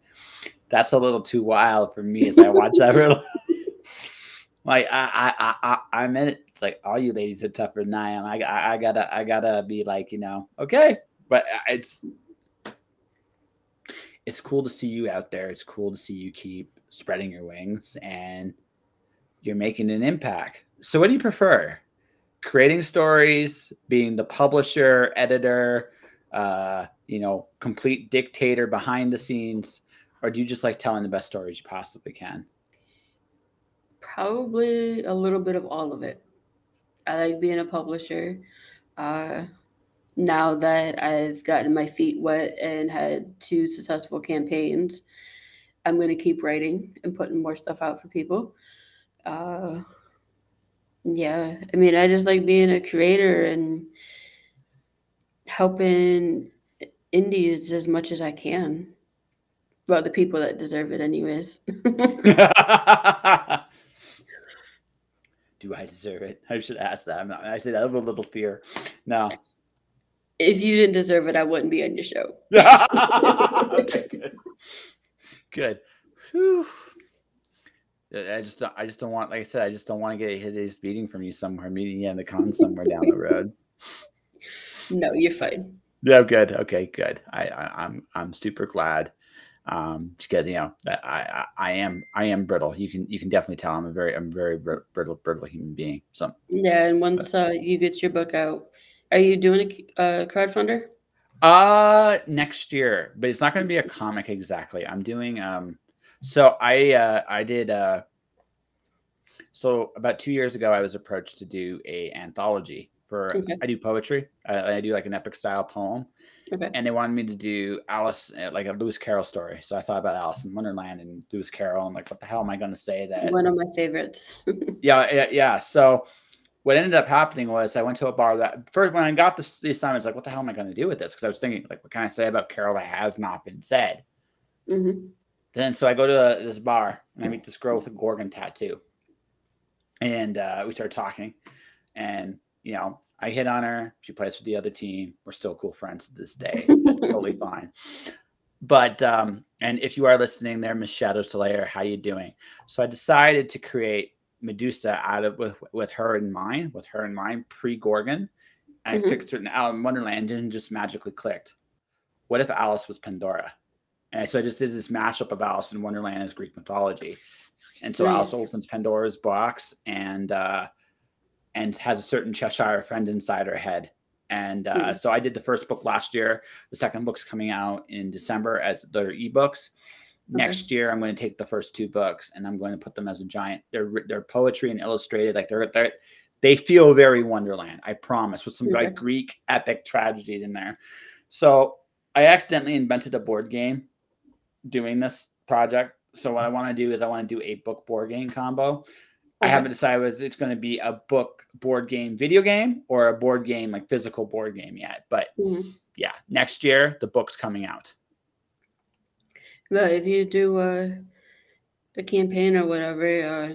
that's a little too wild for me as I watch that. Like I'm in it. It's like all you ladies are tougher than I am. I gotta be like, okay, but it's cool to see you out there. It's cool to see you keep spreading your wings and you're making an impact. So what do you prefer? Creating stories, being the publisher, editor, complete dictator behind the scenes, or do you just like telling the best stories you possibly can? Probably a little bit of all of it. I like being a publisher. Now that I've gotten my feet wet and had 2 successful campaigns, I'm going to keep writing and putting more stuff out for people. Yeah, I mean, I just like being a creator and helping indies as much as I can. Well, the people that deserve it, anyways. Do I deserve it? I should ask that. I say that with a little fear. No. If you didn't deserve it, I wouldn't be on your show. Okay, good. Whew. I just don't want, like I said, I just don't want to get a hideous beating from you somewhere, meeting you in the con somewhere down the road. No, you're fine. Yeah, good. Okay, good. I'm super glad. Because I am brittle. You can definitely tell I'm a very brittle human being. So yeah, and once you get your book out, are you doing a crowdfunder? Next year, but it's not going to be a comic exactly. I'm doing so I did so about 2 years ago I was approached to do a anthology for I do poetry. I do like an epic style poem. Okay. And they wanted me to do Alice, like a Lewis Carroll story. So I thought about Alice in Wonderland and Lewis Carroll. And like, what the hell am I going to say that? One of my favorites. Yeah. So what ended up happening was I went to a bar that first, when I got the assignment, like, what the hell am I going to do with this? Because I was thinking, like, what can I say about Carroll that has not been said? Mm-hmm. Then so I go to this bar and I meet this girl with a Gorgon tattoo. And we start talking. And, I hit on her. She plays for the other team. We're still cool friends to this day. That's totally fine. But and if you are listening there, Miss Shadow Slayer, how you doing? So I decided to create Medusa out of with her in mind, pre-Gorgon. And I picked certain Alice in Wonderland and just magically clicked. What if Alice was Pandora? And so I just did this mashup of Alice in Wonderland as Greek mythology. And so Alice opens Pandora's box and has a certain Cheshire friend inside her head. And so I did the first book last year. The second book's coming out in December as their ebooks. Next year, I'm going to take the first 2 books and I'm going to put them as a giant. They're poetry and illustrated. Like they feel very Wonderland, I promise, with some like Greek epic tragedy in there. So I accidentally invented a board game doing this project. So what I want to do is I want to do a book board game combo. I haven't decided whether it's going to be a book board game video game or a board game, like physical board game yet. But yeah, next year, the book's coming out. But if you do a campaign or whatever,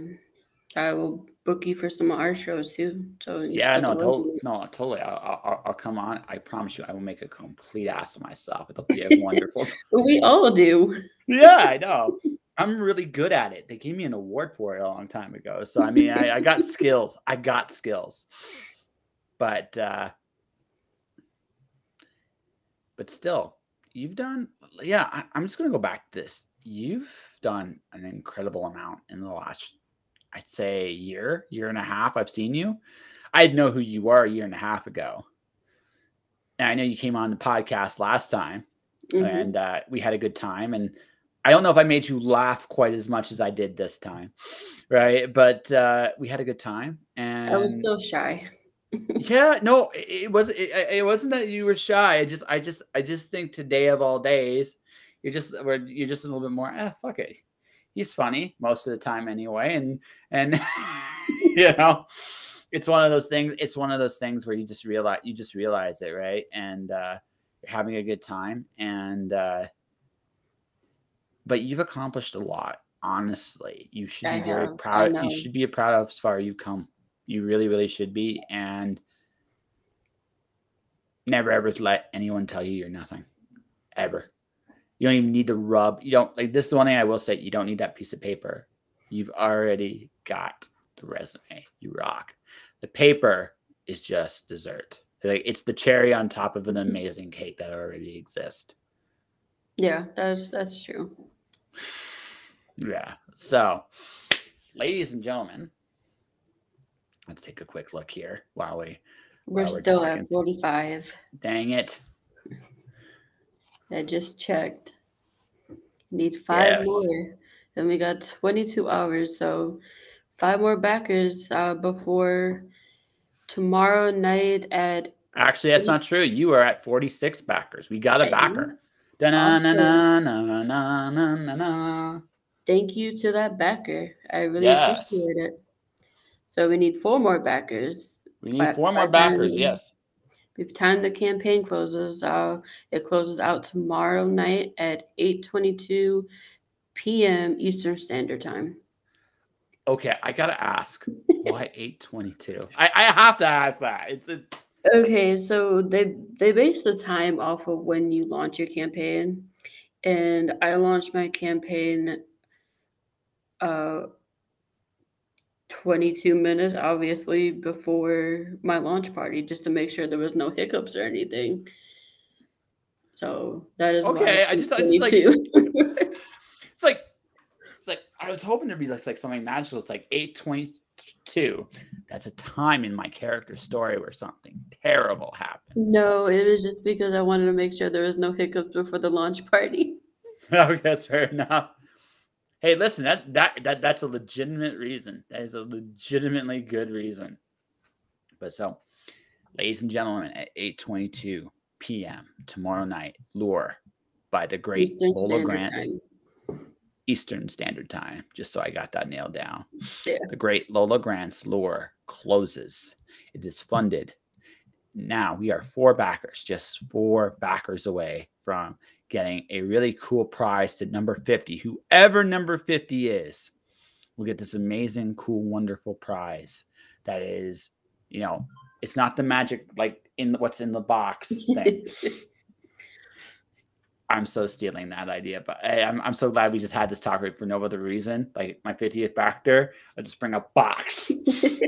I will book you for some of our shows too. So yeah, totally. I'll come on. I promise you, I will make a complete ass of myself. It'll be wonderful. We all do. Yeah, I know. I'm really good at it. They gave me an award for it a long time ago. So, I mean, I got skills. But still, you've done, I'm just going to go back to this. You've done an incredible amount in the last, I'd say, year and a half. I've seen you. I didn't know who you were a year and a half ago. And I know you came on the podcast last time and we had a good time. And I don't know if I made you laugh quite as much as I did this time, right? But we had a good time, and I was still shy. Yeah, no, it wasn't that you were shy. I just think today of all days, you're just a little bit more. Fuck it, he's funny most of the time anyway, and you know, it's one of those things. It's one of those things where you just realize it, right? And you're having a good time, and but you've accomplished a lot. Honestly, you should be very proud. You should be proud of as far as you come. You really, really should be, and never ever let anyone tell you you're nothing, ever. You don't even need to rub. You don't like this. Is the one thing I will say: you don't need that piece of paper. You've already got the resume. You rock. The paper is just dessert. Like, it's the cherry on top of an amazing cake that already exists. Yeah, that's true. Yeah. So, ladies and gentlemen, let's take a quick look here while we're still talking. At 45. Dang it. I just checked. Need 5 more. Then we got 22 hours. So 5 more backers before tomorrow night at... Actually, that's not true. You are at 46 backers. We got a backer. Awesome. Thank you to that backer. I really appreciate it. So we need 4 more backers. We need 4 more backers, yes. By the time the campaign closes, it closes out tomorrow night at 8:22 p.m. Eastern Standard Time. Okay, I gotta ask, why 8:22? I have to ask that. It's okay. So they base the time off of when you launch your campaign, and I launched my campaign 22 minutes, obviously, before my launch party, just to make sure there was no hiccups or anything. So that is okay. Why I just like it's like I was hoping there'd be like something magical. It's like 8:22. That's a time in my character story where something terrible happens. No, it was just because I wanted to make sure there was no hiccups before the launch party. Okay, that's fair enough. Hey, listen, that's a legitimate reason. That is a legitimately good reason. But so, ladies and gentlemen, at 8:22 p.m. tomorrow night, Lure by the great Lola Grant. Eastern Standard Time, just so I got that nailed down. Yeah. The great Lola Grant's Lure closes. It is funded. Now we are 4 backers, just 4 backers away from getting a really cool prize to number 50. Whoever number 50 is, will get this amazing, cool, wonderful prize. That is, you know, it's not the magic like in what's in the box thing. I'm so stealing that idea, but I'm so glad we just had this talk for no other reason. Like my 50th backer, I just bring a box,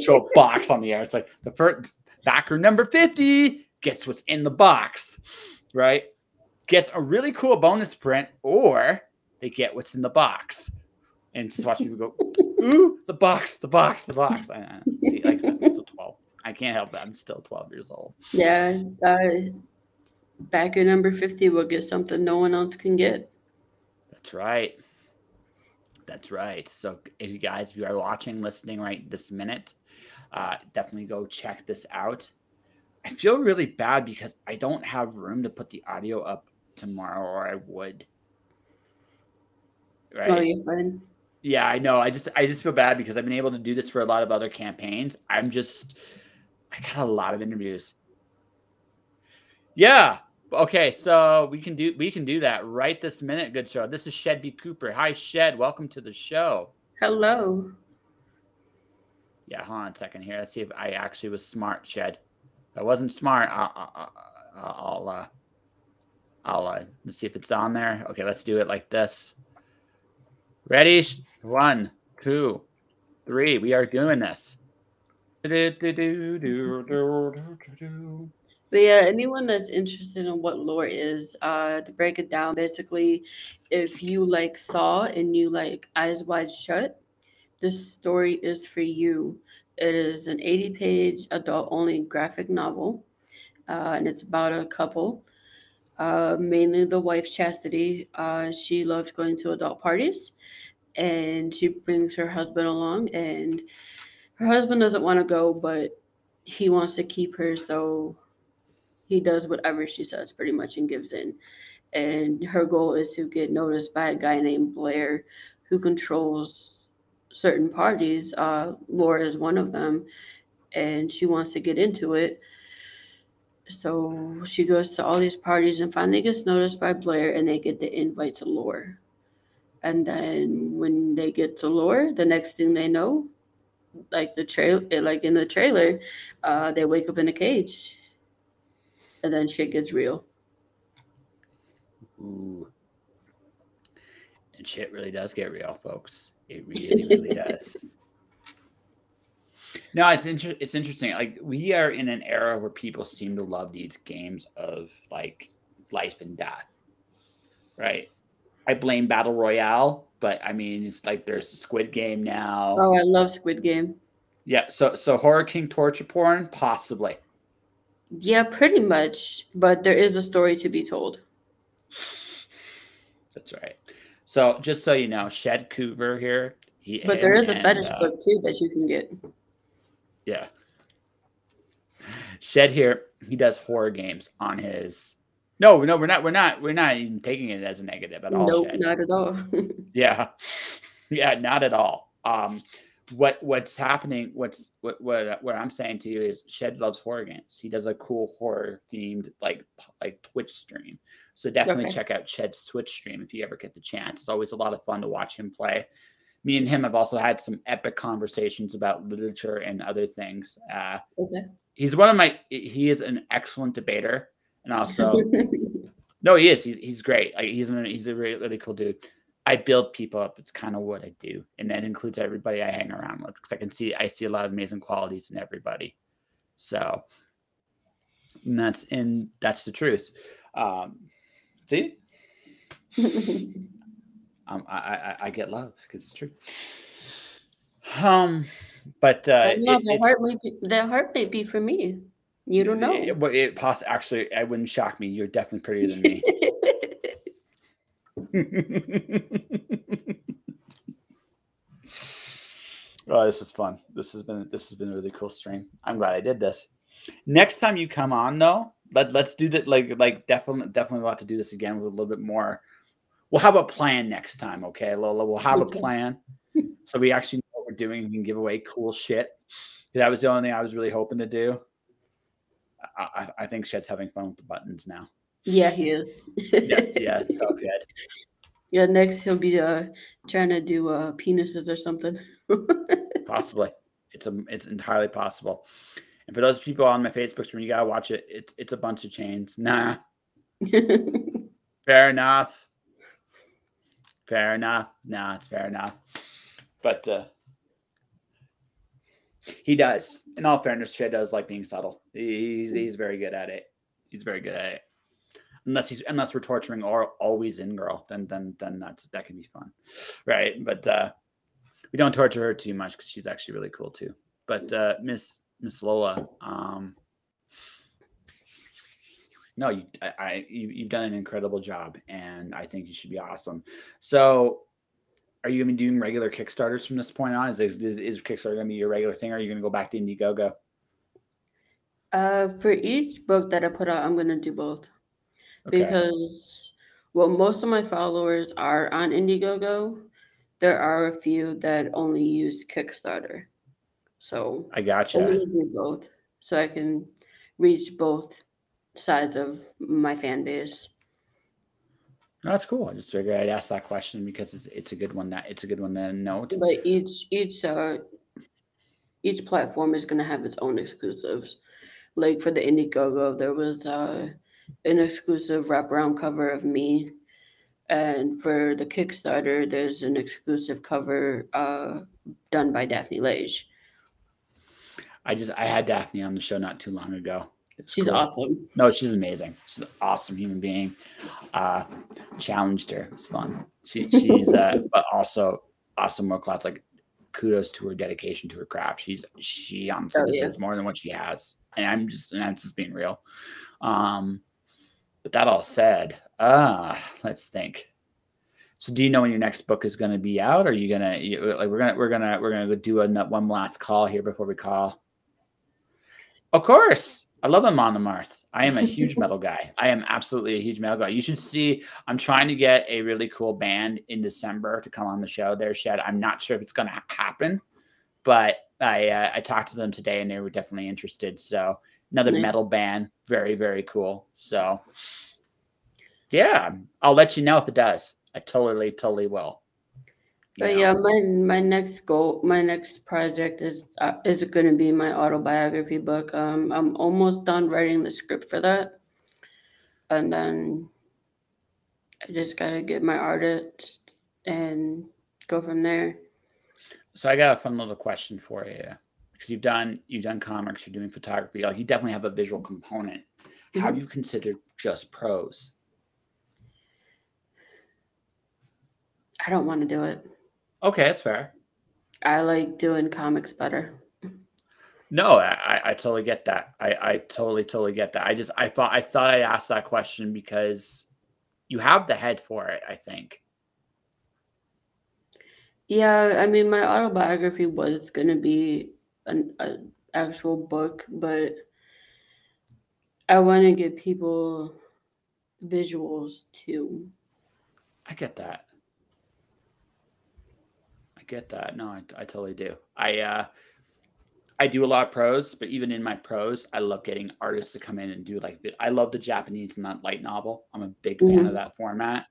show a box on the air. It's like the first backer number 50 gets what's in the box, right? Gets a really cool bonus print, or they get what's in the box. And just watch people go, ooh, the box. I see, like I'm still 12. I can't help it. I'm still 12 years old. Yeah. Backer number 50 will get something no one else can get. That's right. So if you are watching, listening right this minute, definitely go check this out. I feel really bad because I don't have room to put the audio up tomorrow, or I would. Right? Oh, you're fine. Yeah, I know. I just feel bad because I've been able to do this for a lot of other campaigns. I got a lot of interviews. Yeah. Okay, so we can do that right this minute. Good show. This is Shed B. Cooper. Hi, Shed. Welcome to the show. Hello. Yeah, hold on a second here. Let's see if I actually was smart, Shed. If I wasn't smart, I'll let's see if it's on there. Okay, let's do it like this. Ready? 1, 2, 3. We are doing this. But yeah, anyone that's interested in what lore is, to break it down, basically, if you like Saw and you like Eyes Wide Shut, this story is for you. It is an 80-page adult-only graphic novel, and it's about a couple, mainly the wife, Chastity. She loves going to adult parties, and she brings her husband along, and her husband doesn't want to go, but he wants to keep her, so he does whatever she says pretty much and gives in. And her goal is to get noticed by a guy named Blair, who controls certain parties. Laura is one of them, and she wants to get into it. So she goes to all these parties and finally gets noticed by Blair, and they get the invite to Lore. And then when they get to Lore, the next thing they know, like like in the trailer, they wake up in a cage, and then shit gets real. Ooh. And shit really does get real, folks. It really, really does. No, it's interesting. Like, we are in an era where people seem to love these games of like life and death, right? I blame Battle Royale, but I mean, it's like there's a Squid Game now. Oh, I love Squid Game. Yeah, so Horror King torture porn, possibly. Yeah, pretty much. But there is a story to be told. That's right. So just so you know, Shed Coover here. But there is a fetish book too that you can get. Yeah. Shed here, he does horror games on his. No, we're not even taking it as a negative at all. Nope, Shed. not at all. Yeah, not at all. What's happening? What I'm saying to you is Shed loves horror games. He does a cool horror themed like Twitch stream. So definitely check out Shed's Twitch stream if you ever get the chance. It's always a lot of fun to watch him play. Me and him have also had some epic conversations about literature and other things. He's he is an excellent debater, and also no, he is. He's great. Like, he's a really, really cool dude. I build people up. It's kind of what I do, and that includes everybody I hang around with, because I see a lot of amazing qualities in everybody. So, and that's the truth. See, I get love because it's true. But that heart might be for me. You don't know. Actually, it wouldn't shock me. You're definitely prettier than me. Oh, this is fun. This has been a really cool stream. I'm glad I did this. Next time you come on, though, let's do that. Like definitely want to do this again with a little bit more. We'll have a plan next time, okay, Lola? We'll have a plan, so we actually know what we're doing. We can give away cool shit. That was the only thing I was really hoping to do. I think Shed's having fun with the buttons now. Yeah, he is. Yes, yeah, it's all good. Yeah, next he'll be trying to do penises or something. Possibly. It's entirely possible. And for those people on my Facebook stream, you gotta watch it. It's a bunch of chains. Nah. Fair enough. Fair enough. Nah, it's fair enough. But he does. In all fairness, Shed does like being subtle. He's very good at it. He's very good at it. Unless we're torturing or always in girl, then that can be fun, right? But we don't torture her too much because she's actually really cool too. But Miss Lola, no, you've done an incredible job, and I think you should be awesome. So, are you going to be doing regular Kickstarters from this point on? Is Kickstarter going to be your regular thing, or are you going to go back to Indiegogo? For each book that I put out, I'm going to do both. Okay. Because, well, most of my followers are on Indiegogo. There are a few that only use Kickstarter. So I gotcha. I'm going to do both, so I can reach both sides of my fan base. No, that's cool. I just figured I'd ask that question because it's a good one. It's a good one to note. But each platform is going to have its own exclusives. Like for the Indiegogo, there was an exclusive wraparound cover of me, and for the Kickstarter, there's an exclusive cover done by Daphne Lage. I had Daphne on the show not too long ago. She's cool. Awesome. No, she's amazing. She's an awesome human being. Challenged her. It's fun. She's but also awesome world class. Like, kudos to her dedication to her craft. She honestly deserves more than what she has. And I'm just being real. But that all said, let's think. So do you know when your next book is going to be out? Or are you gonna we're gonna do one last call here before we call? Of course. I love him on the Mars. I am a huge metal guy. I am absolutely a huge metal guy. You should see, I'm trying to get a really cool band in December to come on the show there, Shed. I'm not sure if it's going to happen, but I talked to them today and they were definitely interested. So another metal band. Very, very cool. So yeah, I'll let you know if it does. I totally will. But yeah, my next goal, my next project is going to be my autobiography book. I'm almost done writing the script for that, and then I just gotta get my artist and go from there. So I got a fun little question for you, because you've done comics, you're doing photography, like you definitely have a visual component. How do you consider just prose? I don't want to do it. Okay, that's fair. I like doing comics better. No, I totally get that. I totally get that. I thought I'd ask that question because you have the head for it, I think. Yeah, I mean, my autobiography was going to be an actual book, but I want to give people visuals too. I get that. No, I totally do. I do a lot of prose, but even in my prose, I love getting artists to come in and do I love the Japanese light novel. I'm a big fan of that format.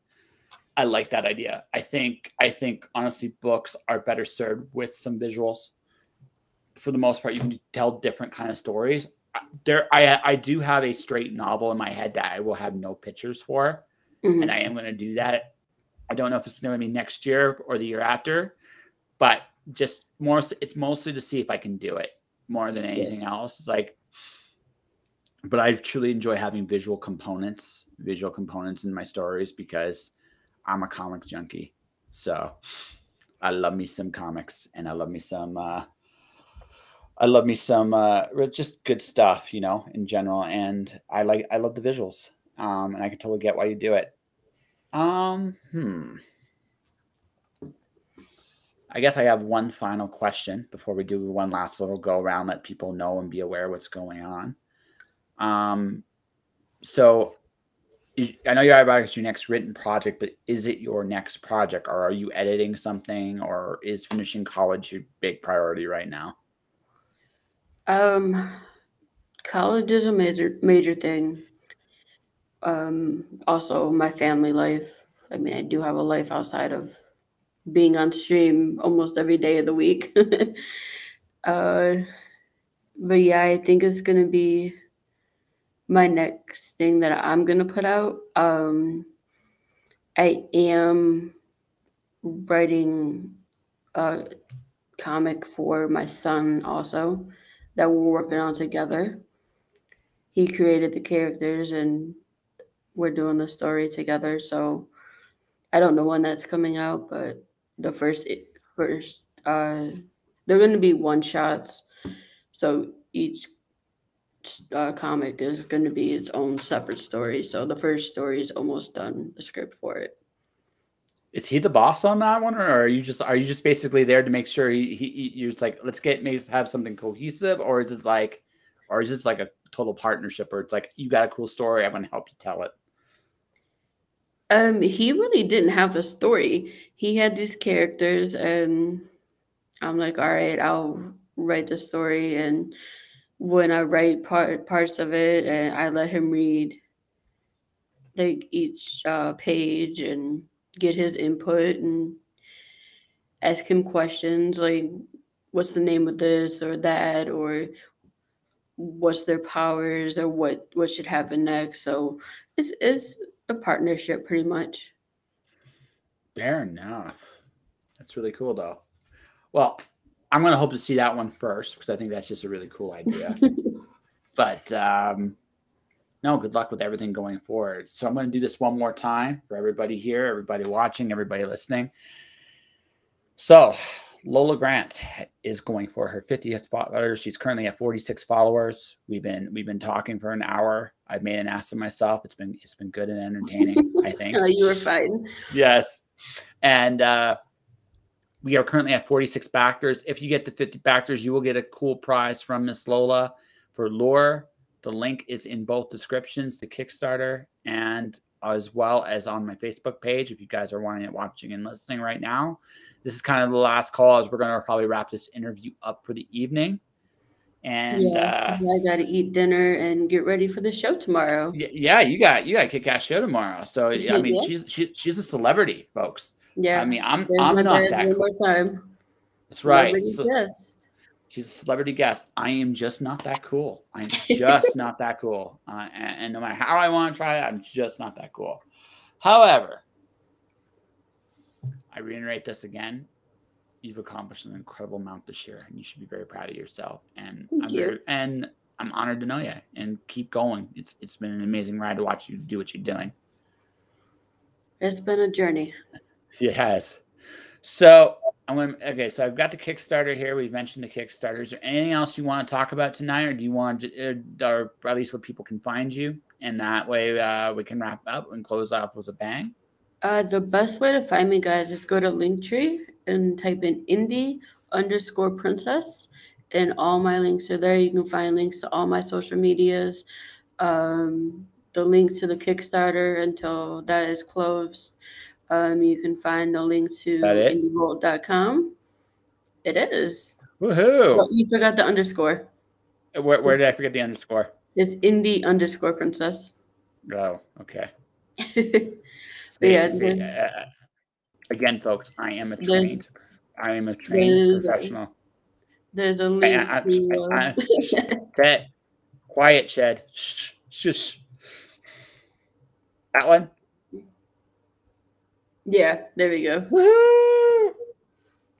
I like that idea. I think honestly, books are better served with some visuals. For the most part, you can tell different kind of stories. I do have a straight novel in my head that I will have no pictures for, and I am going to do that. I don't know if it's going to be next year or the year after, but just more, it's mostly to see if I can do it more than anything else. It's like, but I truly enjoy having visual components in my stories because I'm a comics junkie. So I love me some comics, and I love me some just good stuff, in general. And I love the visuals. And I can totally get why you do it. I guess I have one final question before we do one last little go around, let people know and be aware of what's going on. So I know you're about your next written project, but is it your next project, or are you editing something, or is finishing college your big priority right now? College is a major thing. Also my family life. I mean, I do have a life outside of being on stream almost every day of the week. But yeah, I think it's gonna be my next thing that I'm gonna put out. I am writing a comic for my son also that we're working on together. He created the characters and we're doing the story together. So I don't know when that's coming out, but the first they're going to be one shots. So each comic is going to be its own separate story. So the first story is almost done, the script for it. Is he the boss on that one, or are you just basically there to make sure you're just like, let's have something cohesive, or is it like a total partnership where it's like, you got a cool story, I'm going to help you tell it? He really didn't have a story. He had these characters, and I'm like, all right, I'll write the story. And when I write parts of it, and I let him read like each page and get his input and ask him questions like, what's the name of this or that, or what's their powers, or what should happen next. So it's a partnership pretty much. Fair enough. That's really cool, though. Well, I'm going to hope to see that one first, because I think that's just a really cool idea. But no, good luck with everything going forward. So I'm going to do this one more time for everybody here, everybody watching, everybody listening. So Lola Grant is going for her 50th follower. She's currently at 46 followers. We've been talking for an hour. I've made an ass of myself. It's been good and entertaining, I think. Oh, you were fine. Yes. And we are currently at 46 backers. If you get to 50 backers, you will get a cool prize from Miss Lola for lure, The link is in both descriptions, the Kickstarter, and as well as on my Facebook page. If you guys are watching and listening right now, this is kind of the last call as we're going to probably wrap this interview up for the evening. And I got to eat dinner and get ready for the show tomorrow. Yeah, you got a kick-ass show tomorrow. So I mean, she's a celebrity, folks. Yeah, I mean, I'm not that cool. That's right. So, she's a celebrity guest. I am just not that cool. I'm just not that cool. And no matter how I want to try it, I'm just not that cool. However, I reiterate this again. You've accomplished an incredible amount this year, and you should be very proud of yourself. And I'm honored to know you. And keep going. It's been an amazing ride to watch you do what you're doing. It's been a journey. It has. So so I've got the Kickstarter here. We've mentioned the Kickstarter. Is there anything else you want to talk about tonight, or do you want to, or at least where people can find you? And that way we can wrap up and close off with a bang. The best way to find me, guys, is go to Linktree and type in indie_princess, and all my links are there. You can find links to all my social medias, the link to the Kickstarter until that is closed. You can find the link to indievolt.com. It is. Woohoo! Well, you forgot the underscore. Where did I forget the underscore? It's indie_princess. Oh, okay. Again, folks, I am a trained professional. There's a link to quiet, Shed. Shush. That one? Yeah, there we go. Woo!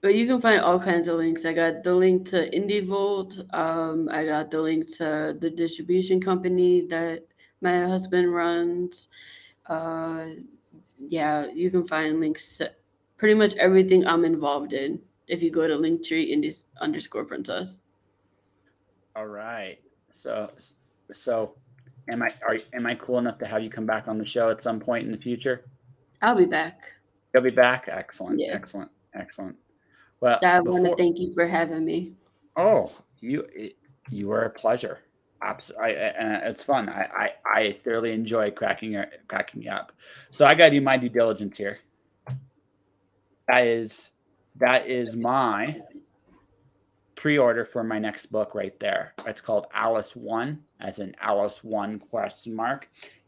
But you can find all kinds of links. I got the link to IndieVolt. I got the link to the distribution company that my husband runs. Yeah, you can find links to pretty much everything I'm involved in if you go to Linktree indie_princess. All right. So am I cool enough to have you come back on the show at some point in the future? I'll be back. You'll be back? Excellent. Yeah. Excellent. Well, I want to thank you for having me. Oh, you were a pleasure. It's fun. I thoroughly enjoy cracking you up. So I got to do my due diligence here. That is my pre-order for my next book right there. It's called Alice 1, as in Alice 1 ?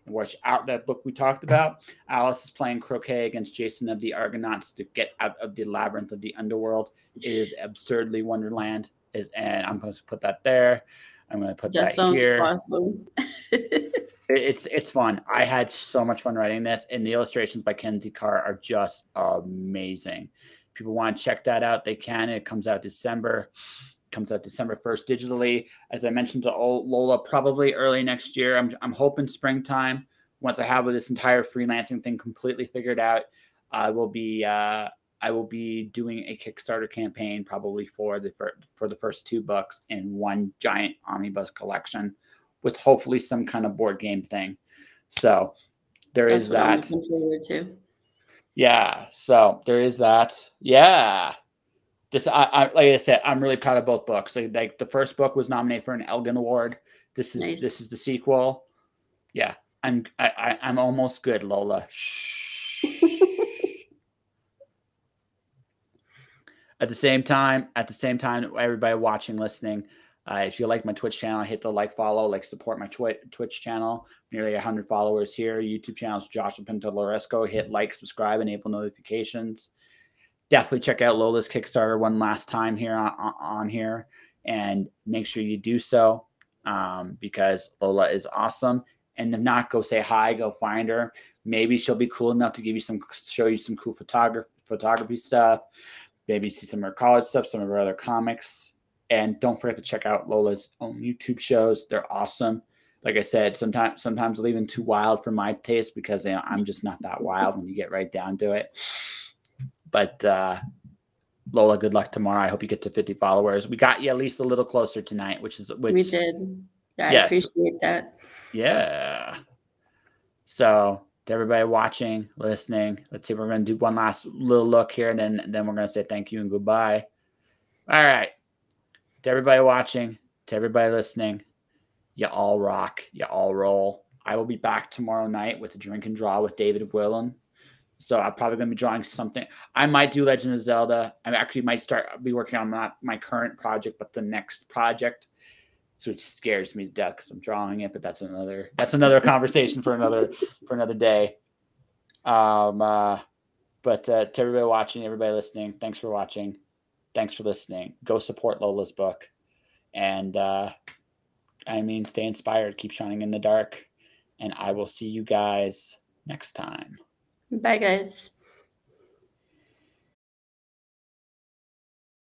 Which that book we talked about, Alice is playing croquet against Jason of the Argonauts to get out of the labyrinth of the underworld. It is absurdly Wonderland, and I'm going to put that there. I'm going to put that here. Awesome. It's fun. I had so much fun writing this, and the illustrations by Kenzie Carr are just amazing. If people want to check that out, they can. It comes out December 1st digitally. As I mentioned to Lola, probably early next year. I'm hoping springtime. Once I have this entire freelancing thing completely figured out, I will be doing a Kickstarter campaign probably for the first 2 books in one giant omnibus collection, with hopefully some kind of board game thing. So there is that. I'm looking forward to. Yeah. So there is that. Yeah. Like I said, I'm really proud of both books. Like the first book was nominated for an Elgin Award. This is the sequel. Yeah, I'm almost good, Lola. Shh. At the same time, everybody watching, listening, if you like my Twitch channel, hit the follow, support my Twitch channel. Nearly 100 followers here. YouTube channel is Joshua Pinto Loresco. Hit subscribe, enable notifications. Definitely check out Lola's Kickstarter one last time here on here, and make sure you do so because Lola is awesome. And if not, go say hi, go find her. Maybe she'll be cool enough to show you some cool photography stuff. Maybe see some of her college stuff, some of her other comics. And don't forget to check out Lola's own YouTube shows. They're awesome. Like I said, sometimes they're even too wild for my taste because I'm just not that wild when you get right down to it. But Lola, good luck tomorrow. I hope you get to 50 followers. We got you at least a little closer tonight, which we did. I appreciate that. Yeah. So to everybody watching, listening, let's see. We're going to do one last little look here, and then we're going to say thank you and goodbye. All right. To everybody watching, to everybody listening, You all rock. You all roll. I will be back tomorrow night with a drink and draw with David Willen. So I'm probably going to be drawing something. I might do Legend of Zelda. I actually might be working on not my current project, but the next project. So it scares me to death because I'm drawing it, but that's another conversation for another day. But to everybody watching, everybody listening, thanks for watching. Thanks for listening. Go support Lola's book. And stay inspired, keep shining in the dark. And I will see you guys next time. Bye, guys.